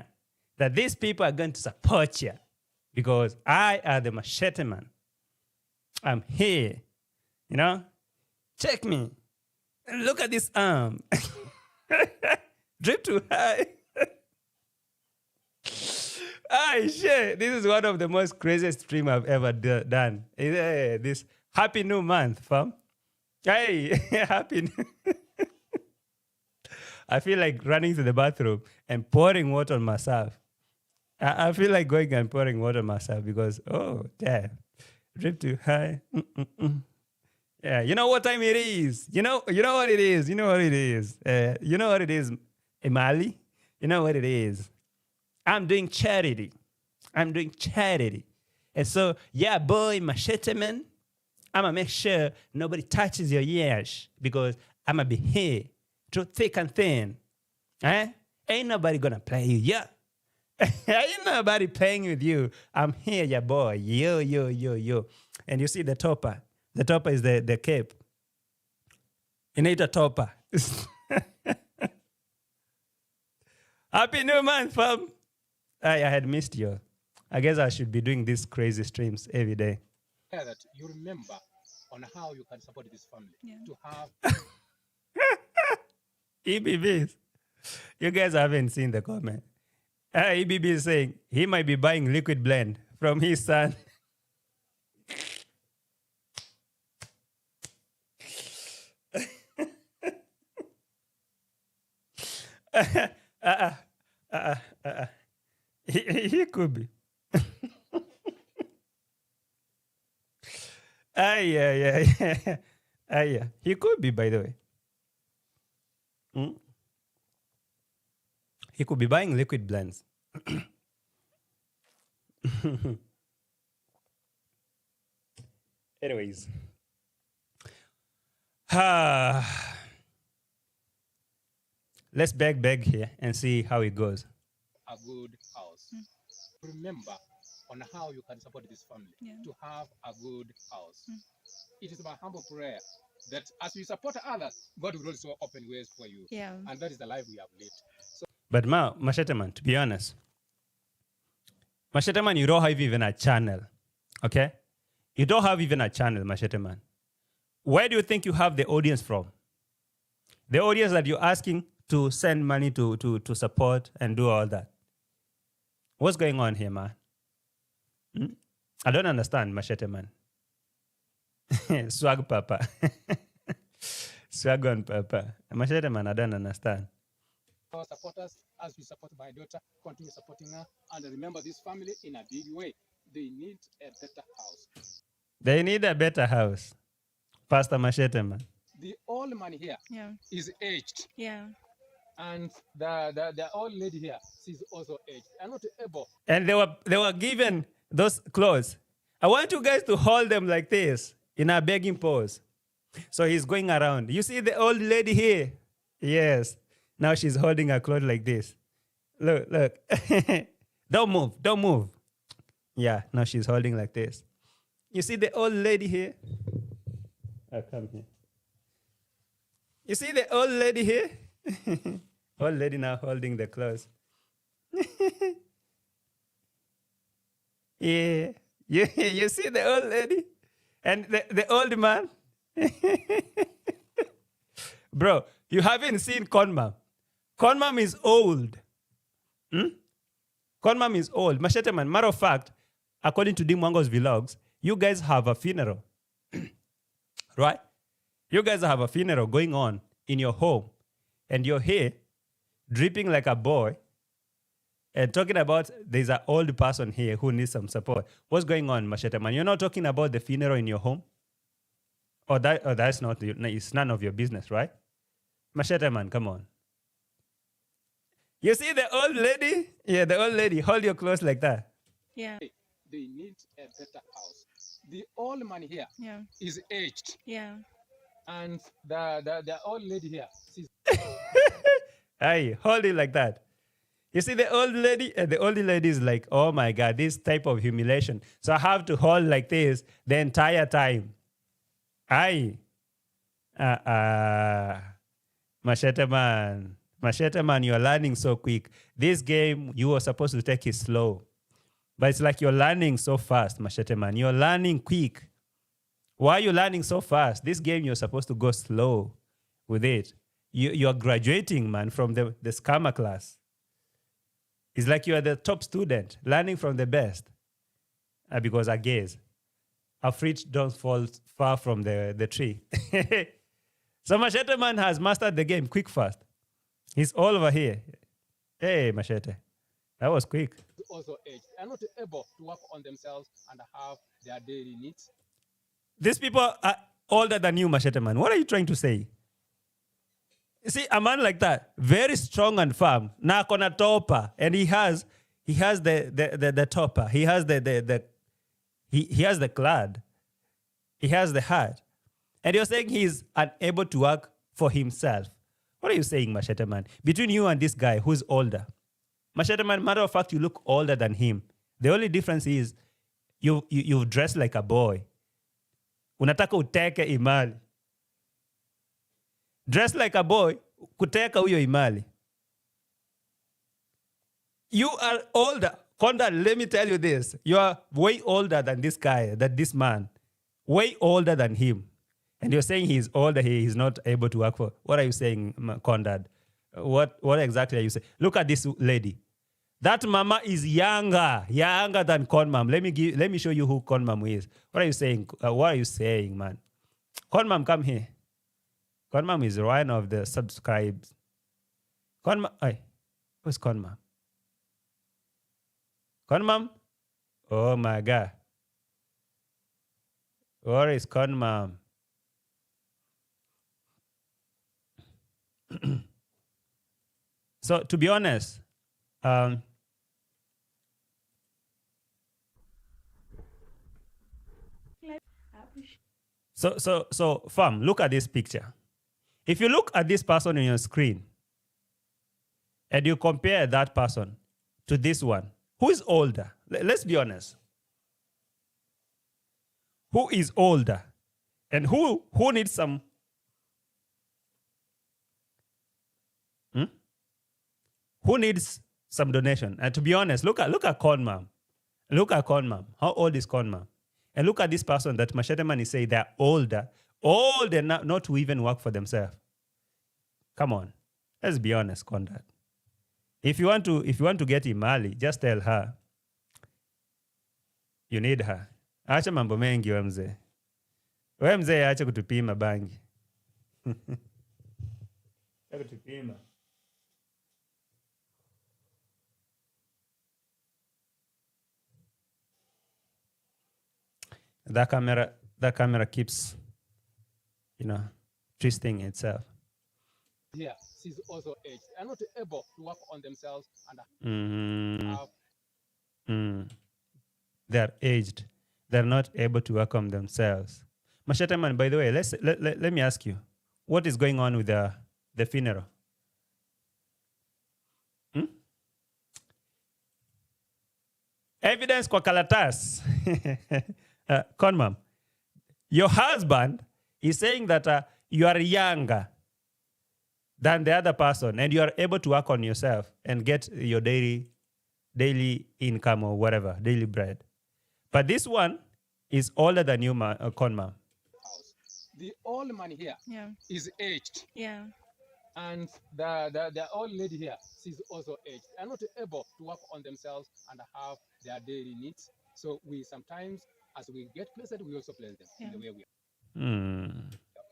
that these people are going to support you because I am the machete man. I'm here, Check me. Look at this arm. Drip too high. Shit. This is one of the most craziest stream I've ever done. This happy new month, fam. Hey, happy new. I feel like running to the bathroom and pouring water on myself. I feel like going and pouring water on myself because, oh, damn. Drip too high. Yeah, you know what time it is? You know what it is? You know what it is, Emali? You know what it is? I'm doing charity. And so, yeah, boy, machete man, I'm going to make sure nobody touches your ears because I'm going to be here through thick and thin. Ain't nobody going to play you. Yeah. Ain't nobody playing with you. I'm here, yeah, boy. Yo. And you see the topper. The topper is the cape. You need a topper. Happy New Month, fam. I had missed you. I guess I should be doing these crazy streams every day. Yeah, that you remember on how you can support this family. Yeah. To have EBBs. You guys haven't seen the comment. EBB is saying he might be buying liquid blend from his son. He could be. Yeah. He could be, by the way. He could be buying liquid blends. Anyways. Let's beg here and see how it goes. a good house. Remember on how you can support this family to have a good house. It is my humble prayer that as you support others, God will also open ways for you. Yeah. And that is the life we have lived. So, but Machete Man, to be honest, Machete Man, you don't have even a channel. Okay? You don't have even a channel, Machete Man. Where do you think you have the audience from? The audience that you're asking to send money to support and do all that. What's going on here, man? I don't understand, Machete Man. Swag Papa. Swag on Papa. Machete Man, I don't understand. Our supporters, as we support my daughter, continue supporting her. And remember this family in a big way. they need a better house. They need a better house. Pastor Machete, man. The old man here Yeah. is aged, Yeah. and the old lady here, she's also aged. Are not able. And they were given those clothes. I want you guys to hold them like this in a begging pose. So he's going around. You see the old lady here? Yes. Now she's holding her clothes like this. Look, look. Don't move. Don't move. Yeah, now she's holding like this. You see the old lady here? Oh, come here. You see the old lady here? Old lady now holding the clothes. Yeah. You see the old lady? And the old man? Bro, you haven't seen Conmam. Conmam is old. Conmam is old. Machete man, matter of fact, according to Dimwango's vlogs, you guys have a funeral. Right? You guys have a funeral going on in your home. And you're here, dripping like a boy, and talking about there's an old person here who needs some support. What's going on, Machete man? You're not talking about the funeral in your home? Or that's not, it's none of your business, right? Machete man, come on. You see the old lady? Yeah, the old lady. Hold your clothes like that. Yeah. They need a better house. The old man here Yeah. is aged, Yeah. and the old lady here, she's Hey, hold it like that. You see the old lady? The old lady is like, oh my God, this type of humiliation. So I have to hold like this the entire time. Aye. Machete man. Machete man, you're learning so quick. This game, you were supposed to take it slow. But it's like you're learning so fast, Machete man. You're learning quick. Why are you learning so fast? This game, you're supposed to go slow with it. You're graduating, man, from the scammer class. It's like you're the top student, learning from the best. Because I guess a fruit don't fall far from the tree. So Machete man has mastered the game quick, fast. He's all over here. Hey, Machete. That was quick. also aged, are not able to work on themselves and have their daily needs. These people are older than you, Machete man. What are you trying to say? You see, a man like that, very strong and firm, na kona topper, and he has the topper, he has he has the clad, he has the hat, and you're saying he's unable to work for himself. What are you saying, Machete man? Between you and this guy who's older, Machete man, matter of fact, you look older than him. The only difference is you dress like a boy. Unataka uteke imali. Dress like a boy, kuteka huyo imali. You are older. Condad, let me tell you this. You are way older than this guy, than this man. Way older than him. And you're saying he's older, he is not able to work for. What are you saying, Condad? What exactly are you saying? Look at this lady. That mama is younger than Conmam. Let me show you who Conmam is. What are you saying? What are you saying, man? Conmam, come here. Conmam is one of the subscribes. Conmam, who's Conmam? Conmam? Oh my God. Where is Conmam? So to be honest, so fam, look at this picture. If you look at this person on your screen and you compare that person to this one, who is older? Let's be honest. Who is older? And who needs some? Who needs some donation? And to be honest, look at Conmam. Look at Conmam. How old is Conmam? And look at this person that Machete Man is saying they're older not to even work for themselves. Come on, let's be honest, Condad. If you want to get Imali, just tell her you need her. Acha mambo mengi we mzee. We mzee acha kutupima bangi. Acha kutupima. That camera keeps, twisting itself. Here, she's also aged. They are not able to work on themselves and Mm, have they're aged. They're not able to work on themselves. Machete man, by the way, let me ask you, what is going on with the funeral? Hmm? Evidence kwa kalatas. Conmam, your husband is saying that you are younger than the other person and you are able to work on yourself and get your daily income or whatever, daily bread. But this one is older than you, Conmam. house. The old man here is aged. Yeah. And the old lady here, she's also aged. They are not able to work on themselves and have their daily needs. So we sometimes, as we get blessed, we also bless them in the way we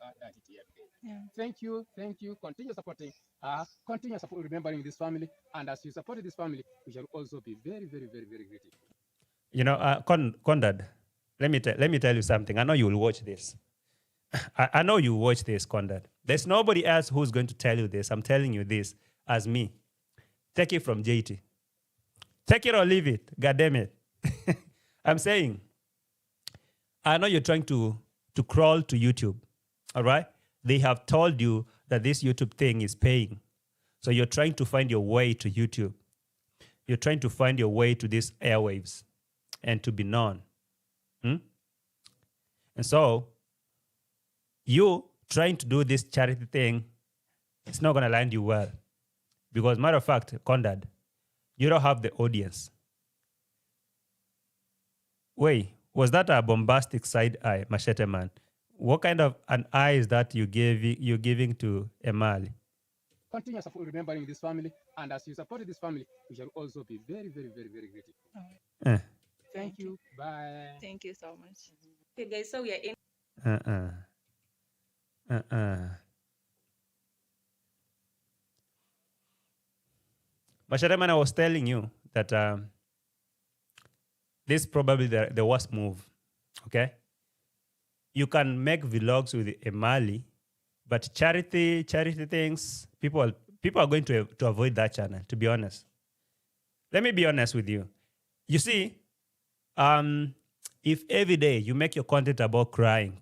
are at it here today. Yeah. Thank you. Continue supporting remembering this family. And as you support this family, we shall also be very, very, very, very grateful. Condad, let me tell you something. I know you will watch this. I know you watch this, Condad. There's nobody else who's going to tell you this. I'm telling you this as me. Take it from JT. Take it or leave it. God damn it. I'm saying, I know you're trying to crawl to YouTube. All right? They have told you that this YouTube thing is paying. So you're trying to find your way to YouTube. You're trying to find your way to these airwaves and to be known. And so, you trying to do this charity thing, it's not going to land you well. Because matter of fact, Condad, you don't have the audience. Wait, was that a bombastic side eye, Machete man? What kind of an eye is that you're giving to Emali? Continue remembering this family. And as you support this family, we shall also be very, very, very, very grateful. Thank you. Bye. Thank you so much. Okay, guys, so we are in. Machete man, I was telling you that this is probably the worst move. Okay? You can make vlogs with Emali, but charity things, people are going to avoid that channel, to be honest. Let me be honest with you. You see, if every day you make your content about crying,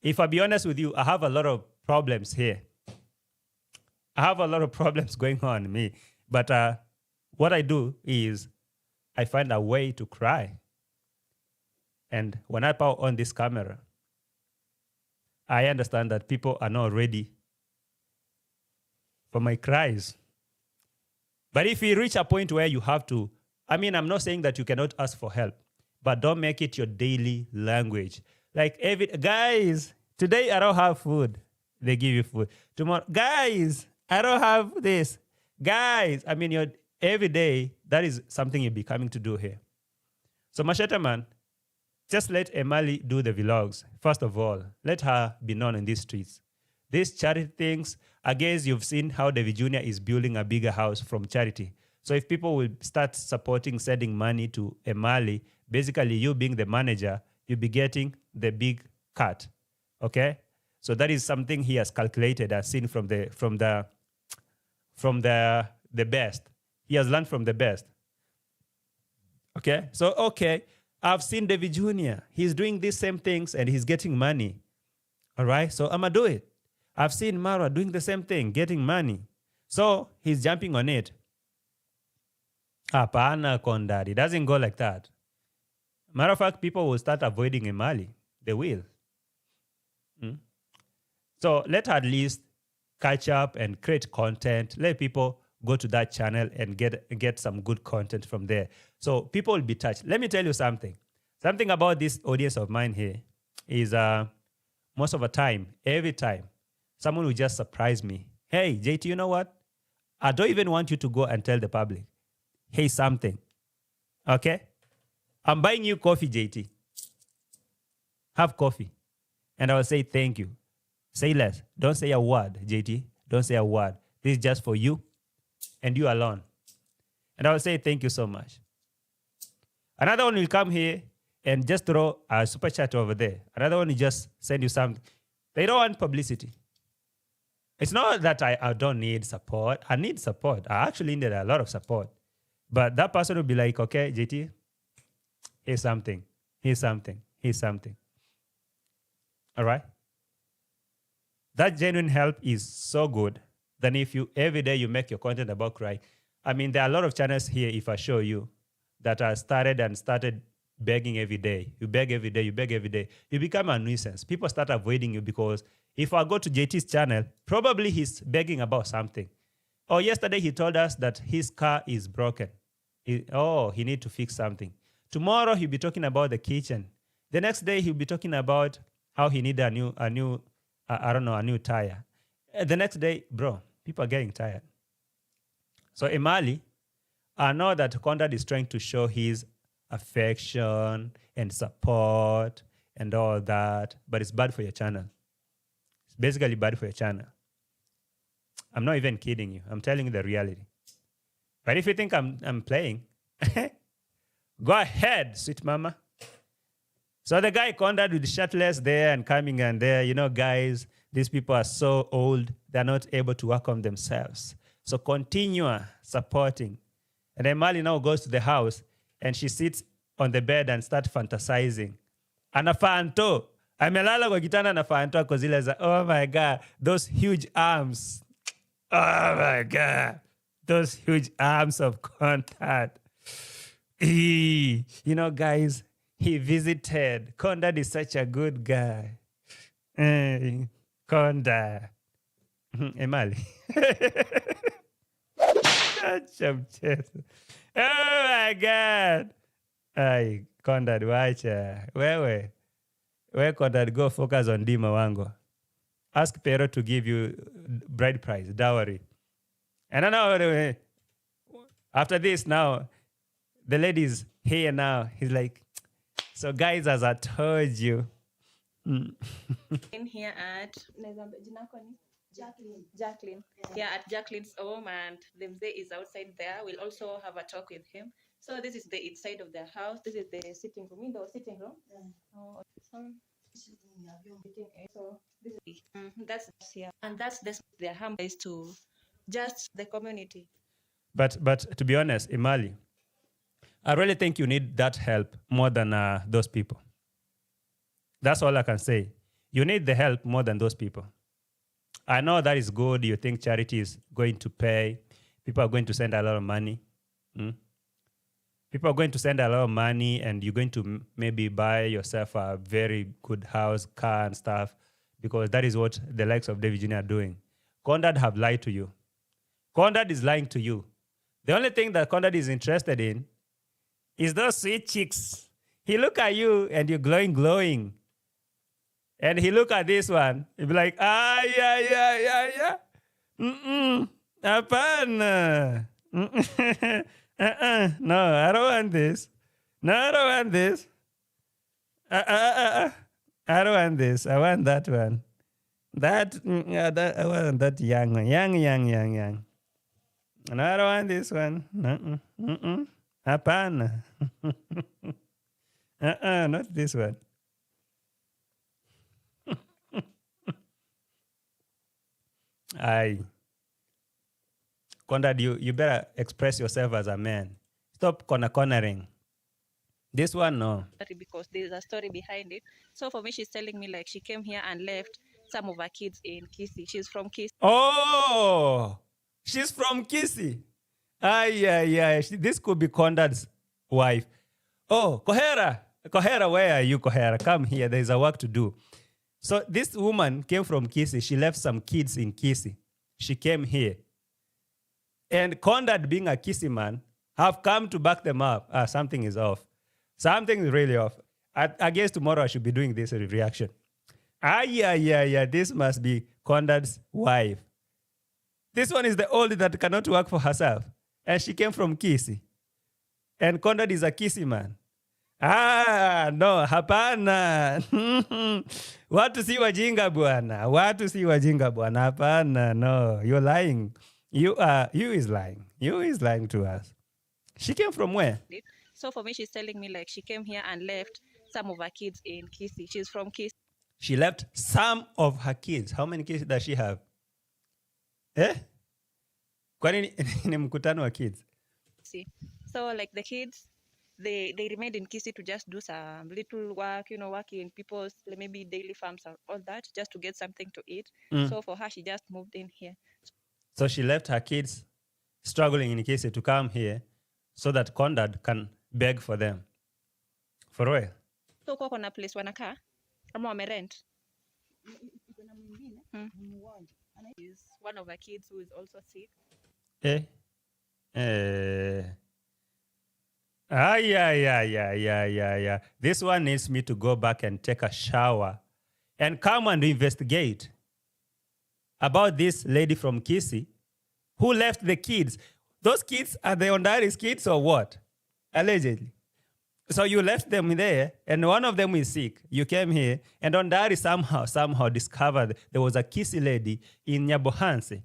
if I be honest with you, I have a lot of problems here. I have a lot of problems going on in me. But what I do is I find a way to cry. And when I power on this camera, I understand that people are not ready for my cries. But if you reach a point where you have to, I'm not saying that you cannot ask for help, but don't make it your daily language. Like, guys, today I don't have food. They give you food. Tomorrow, guys, I don't have this. Guys, your every day, that is something you'll be coming to do here. So, Machete man, just let Emali do the vlogs. First of all, let her be known in these streets. These charity things, I guess you've seen how David Jr. is building a bigger house from charity. So if people will start supporting, sending money to Emali, basically you being the manager, you'll be getting the big cut. Okay? So that is something he has calculated and seen from the best. He has learned from the best. Okay? So, okay, I've seen David Jr. He's doing these same things and he's getting money. All right? So I'm going to do it. I've seen Marwa doing the same thing, getting money. So he's jumping on it. Hapana, Condad. It doesn't go like that. Matter of fact, people will start avoiding Emali. They will. So let her at least catch up and create content. Let people go to that channel and get some good content from there. So people will be touched. Let me tell you something. Something about this audience of mine here is most of the time, every time, someone will just surprise me. Hey, JT, you know what? I don't even want you to go and tell the public. Hey, something. Okay? I'm buying you coffee, JT. Have coffee. And I will say thank you. Say less. Don't say a word, JT. Don't say a word. This is just for you and you alone. And I will say thank you so much. Another one will come here and just throw a super chat over there. Another one will just send you something. They don't want publicity. It's not that I don't need support. I need support. I actually need a lot of support. But that person will be like, okay, JT, here's something. Here's something. Here's something. All right? That genuine help is so good than if you every day you make your content about crying. I mean, there are a lot of channels here, if I show you, that are started begging every day. You beg every day, you beg every day. You become a nuisance. People start avoiding you because if I go to JT's channel, probably he's begging about something. Or yesterday he told us that his car is broken. He need to fix something. Tomorrow he'll be talking about the kitchen. The next day he'll be talking about how he need a new tire. The next day, bro, people are getting tired. So Emali, I know that Condad is trying to show his affection and support and all that, but it's bad for your channel. It's basically bad for your channel. I'm not even kidding you. I'm telling you the reality. But if you think I'm playing, go ahead, sweet mama. So the guy Condad with shirtless there and coming and there, you know, guys, these people are so old, they're not able to work on themselves. So continue supporting. And then Mali now goes to the house and she sits on the bed and starts fantasizing. Anafanto. Amelala kwa kitanda anafanto kwa zile za, oh my God, those huge arms. Oh my God, those huge arms of Condad. You know, guys, he visited. Condad is such a good guy. Hey, Condad. Emali. Oh my God. Ay, Condad, wacha. Wewe Condad, go focus on Dima Wango. Ask Pero to give you bride price, dowry. And I know after this now, the lady's here now. He's like, so guys, as I told you. In here at Jacqueline. Yeah, at Jacqueline's home, and Demze is outside there. We'll also have a talk with him. So this is the inside of their house. This is the sitting room. Sitting room. Oh, so this is that's here, and that's their home is to just the community. But to be honest, Imali, I really think you need that help more than those people. That's all I can say. You need the help more than those people. I know that is good. You think charity is going to pay. People are going to send a lot of money. People are going to send a lot of money and you're going to maybe buy yourself a very good house, car and stuff because that is what the likes of David Jr. are doing. Condad have lied to you. Condad is lying to you. The only thing that Condad is interested in is those sweet chicks. He look at you and you're glowing. And he look at this one, he'll be like, yeah. Apana. No, I don't want this. No, I don't want this. I don't want this. I want that one. That I want that young one. Young. No, I don't want this one. Apana. Not this one. Condad, you better express yourself as a man. Stop cornering. This one, no. Because there's a story behind it. So for me, she's telling me like she came here and left some of her kids in Kisi. She's from Kisi. Oh, she's from Kisi. Yeah. This could be Condad's wife. Oh, Kohera, where are you, Kohera? Come here. There's a work to do. So this woman came from Kisi. She left some kids in Kisi. She came here. And Condad, being a Kisi man, have come to back them up. Something is off. Something is really off. I guess tomorrow I should be doing this reaction. Yeah. This must be Condad's wife. This one is the old that cannot work for herself. And she came from Kisi. And Condad is a Kisi man. No, hapana. Watu si wajinga bwana. Hapana, no. You're lying. You is lying. You is lying to us. She came from where? So for me, she's telling me like she came here and left some of her kids in Kisii. She's from Kisii. She left some of her kids. How many kids does she have? Eh? Kwani ni mkutano wa kids? So like the kids, they remained in Kisii to just do some little work, work in people's maybe daily farms or all that, just to get something to eat. So for her, she just moved in here. So she left her kids struggling in Kisii to come here so that Condad can beg for them. For real? So kwa kuna place wanakaa ama wamerent? Is one of her kids who is also sick. Yeah. This one needs me to go back and take a shower and come and investigate about this lady from Kisii who left the kids. Those kids are the Ondari's kids or what? Allegedly. So you left them there, and one of them is sick. You came here, and Ondari somehow discovered there was a Kisii lady in Nyabohanse,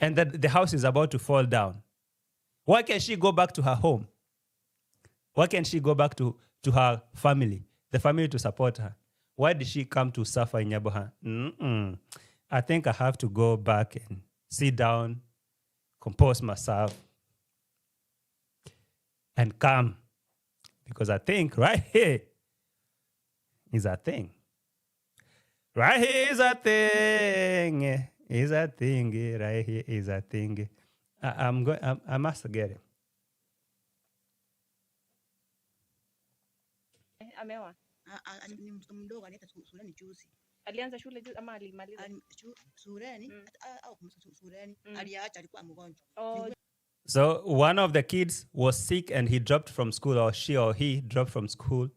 and that the house is about to fall down. Why can't she go back to her home? Why can't she go back to her family, the family to support her? Why did she come to suffer in Nyabohanse? I think I have to go back and sit down, compose myself, and come. Because I think right here is a thing. Right here is a thing. Is a thing. Right here is a thing. I must get it. Amewa. Ni mtoto mdogo anaita shuleni juzi. Alianza shule juzi ama alimaliza? Shuleni au shuleni aliacha, alikuwa mgonjwa. So one of the kids was sick and he dropped from school, or she or he dropped from school.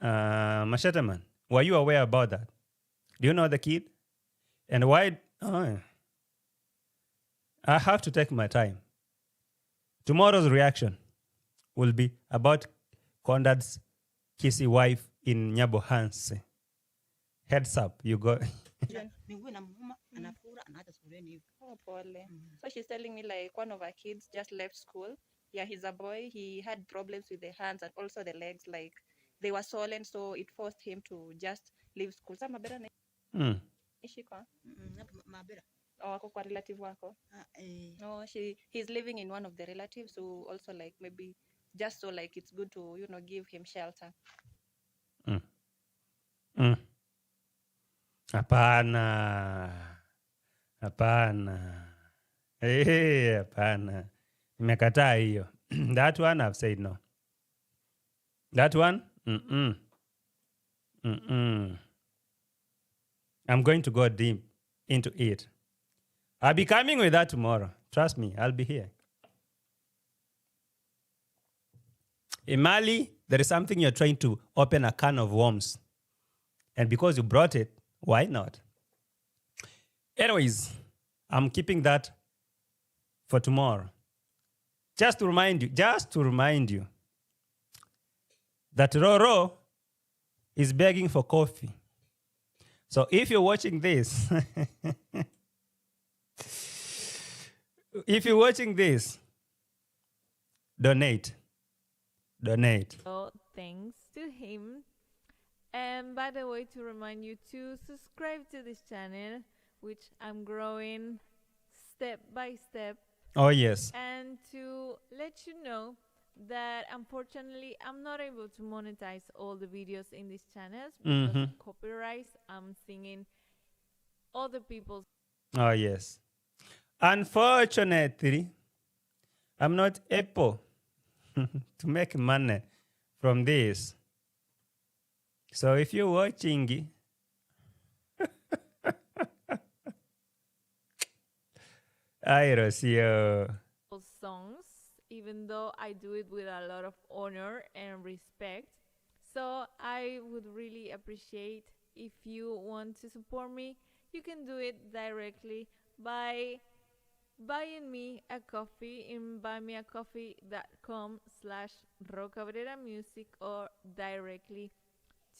Mashetaman, were you aware about that? Do you know the kid? And why? I have to take my time. Tomorrow's reaction will be about Condad's Kisii wife in Nyabohanse. Heads up, you go. Oh, pole. So she's telling me like one of her kids just left school. Yeah, he's a boy. He had problems with the hands and also the legs. Like they were swollen, so it forced him to just leave school. Sa mabera na ishi kwa? Mabera. Oh, ako kwa relative wako? No, he's living in one of the relatives who also like maybe just so like it's good to, give him shelter. Hapana. Hapana. Nimekataa hiyo. That one I've said no. That one? I'm going to go deep into it. I'll be coming with that tomorrow. Trust me, I'll be here. In Mali, there is something you're trying to open a can of worms. And because you brought it, why not? Anyways, I'm keeping that for tomorrow. Just to remind you that Roro is begging for coffee. So if you're watching this, donate. So thanks to him. And by the way, to remind you to subscribe to this channel, which I'm growing step by step. Oh, yes. And to let you know that unfortunately I'm not able to monetize all the videos in these channels because of copyrights. I'm singing other people's. Oh, yes. Unfortunately, I'm not able to make money from this. So if you're watching, hi, Rocio. Songs, even though I do it with a lot of honor and respect. So I would really appreciate if you want to support me. You can do it directly by buying me a coffee in buymeacoffee.com/rocabreramusic or directly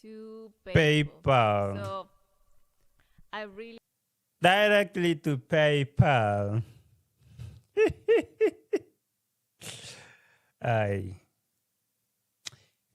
to PayPal. So I really Directly to PayPal.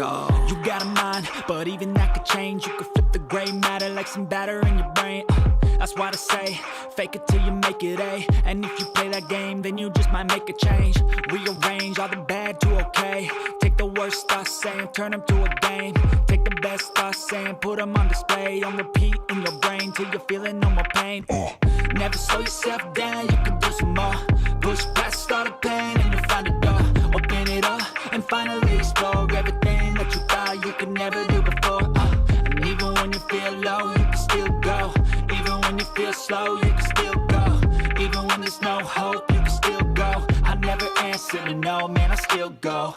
go. You got a mind, but even that could change. You could flip the gray matter like some batter in your brain. That's why they say, fake it till you make it A. And if you play that game, then you just might make a change. Rearrange all the bad to okay. Take the worst thoughts saying, turn them to a game. Take the best thoughts saying, put them on display. On repeat in your brain till you're feeling no more pain. Never slow yourself down, you can do some more. Push past all the pain and you'll find a door. Open it up and finally explore everything that you thought you could never do before. And even when you feel low, you can still go. Even when you feel slow, you can still go. Even when there's no hope, you can still go. I never answer to no, man, I still go.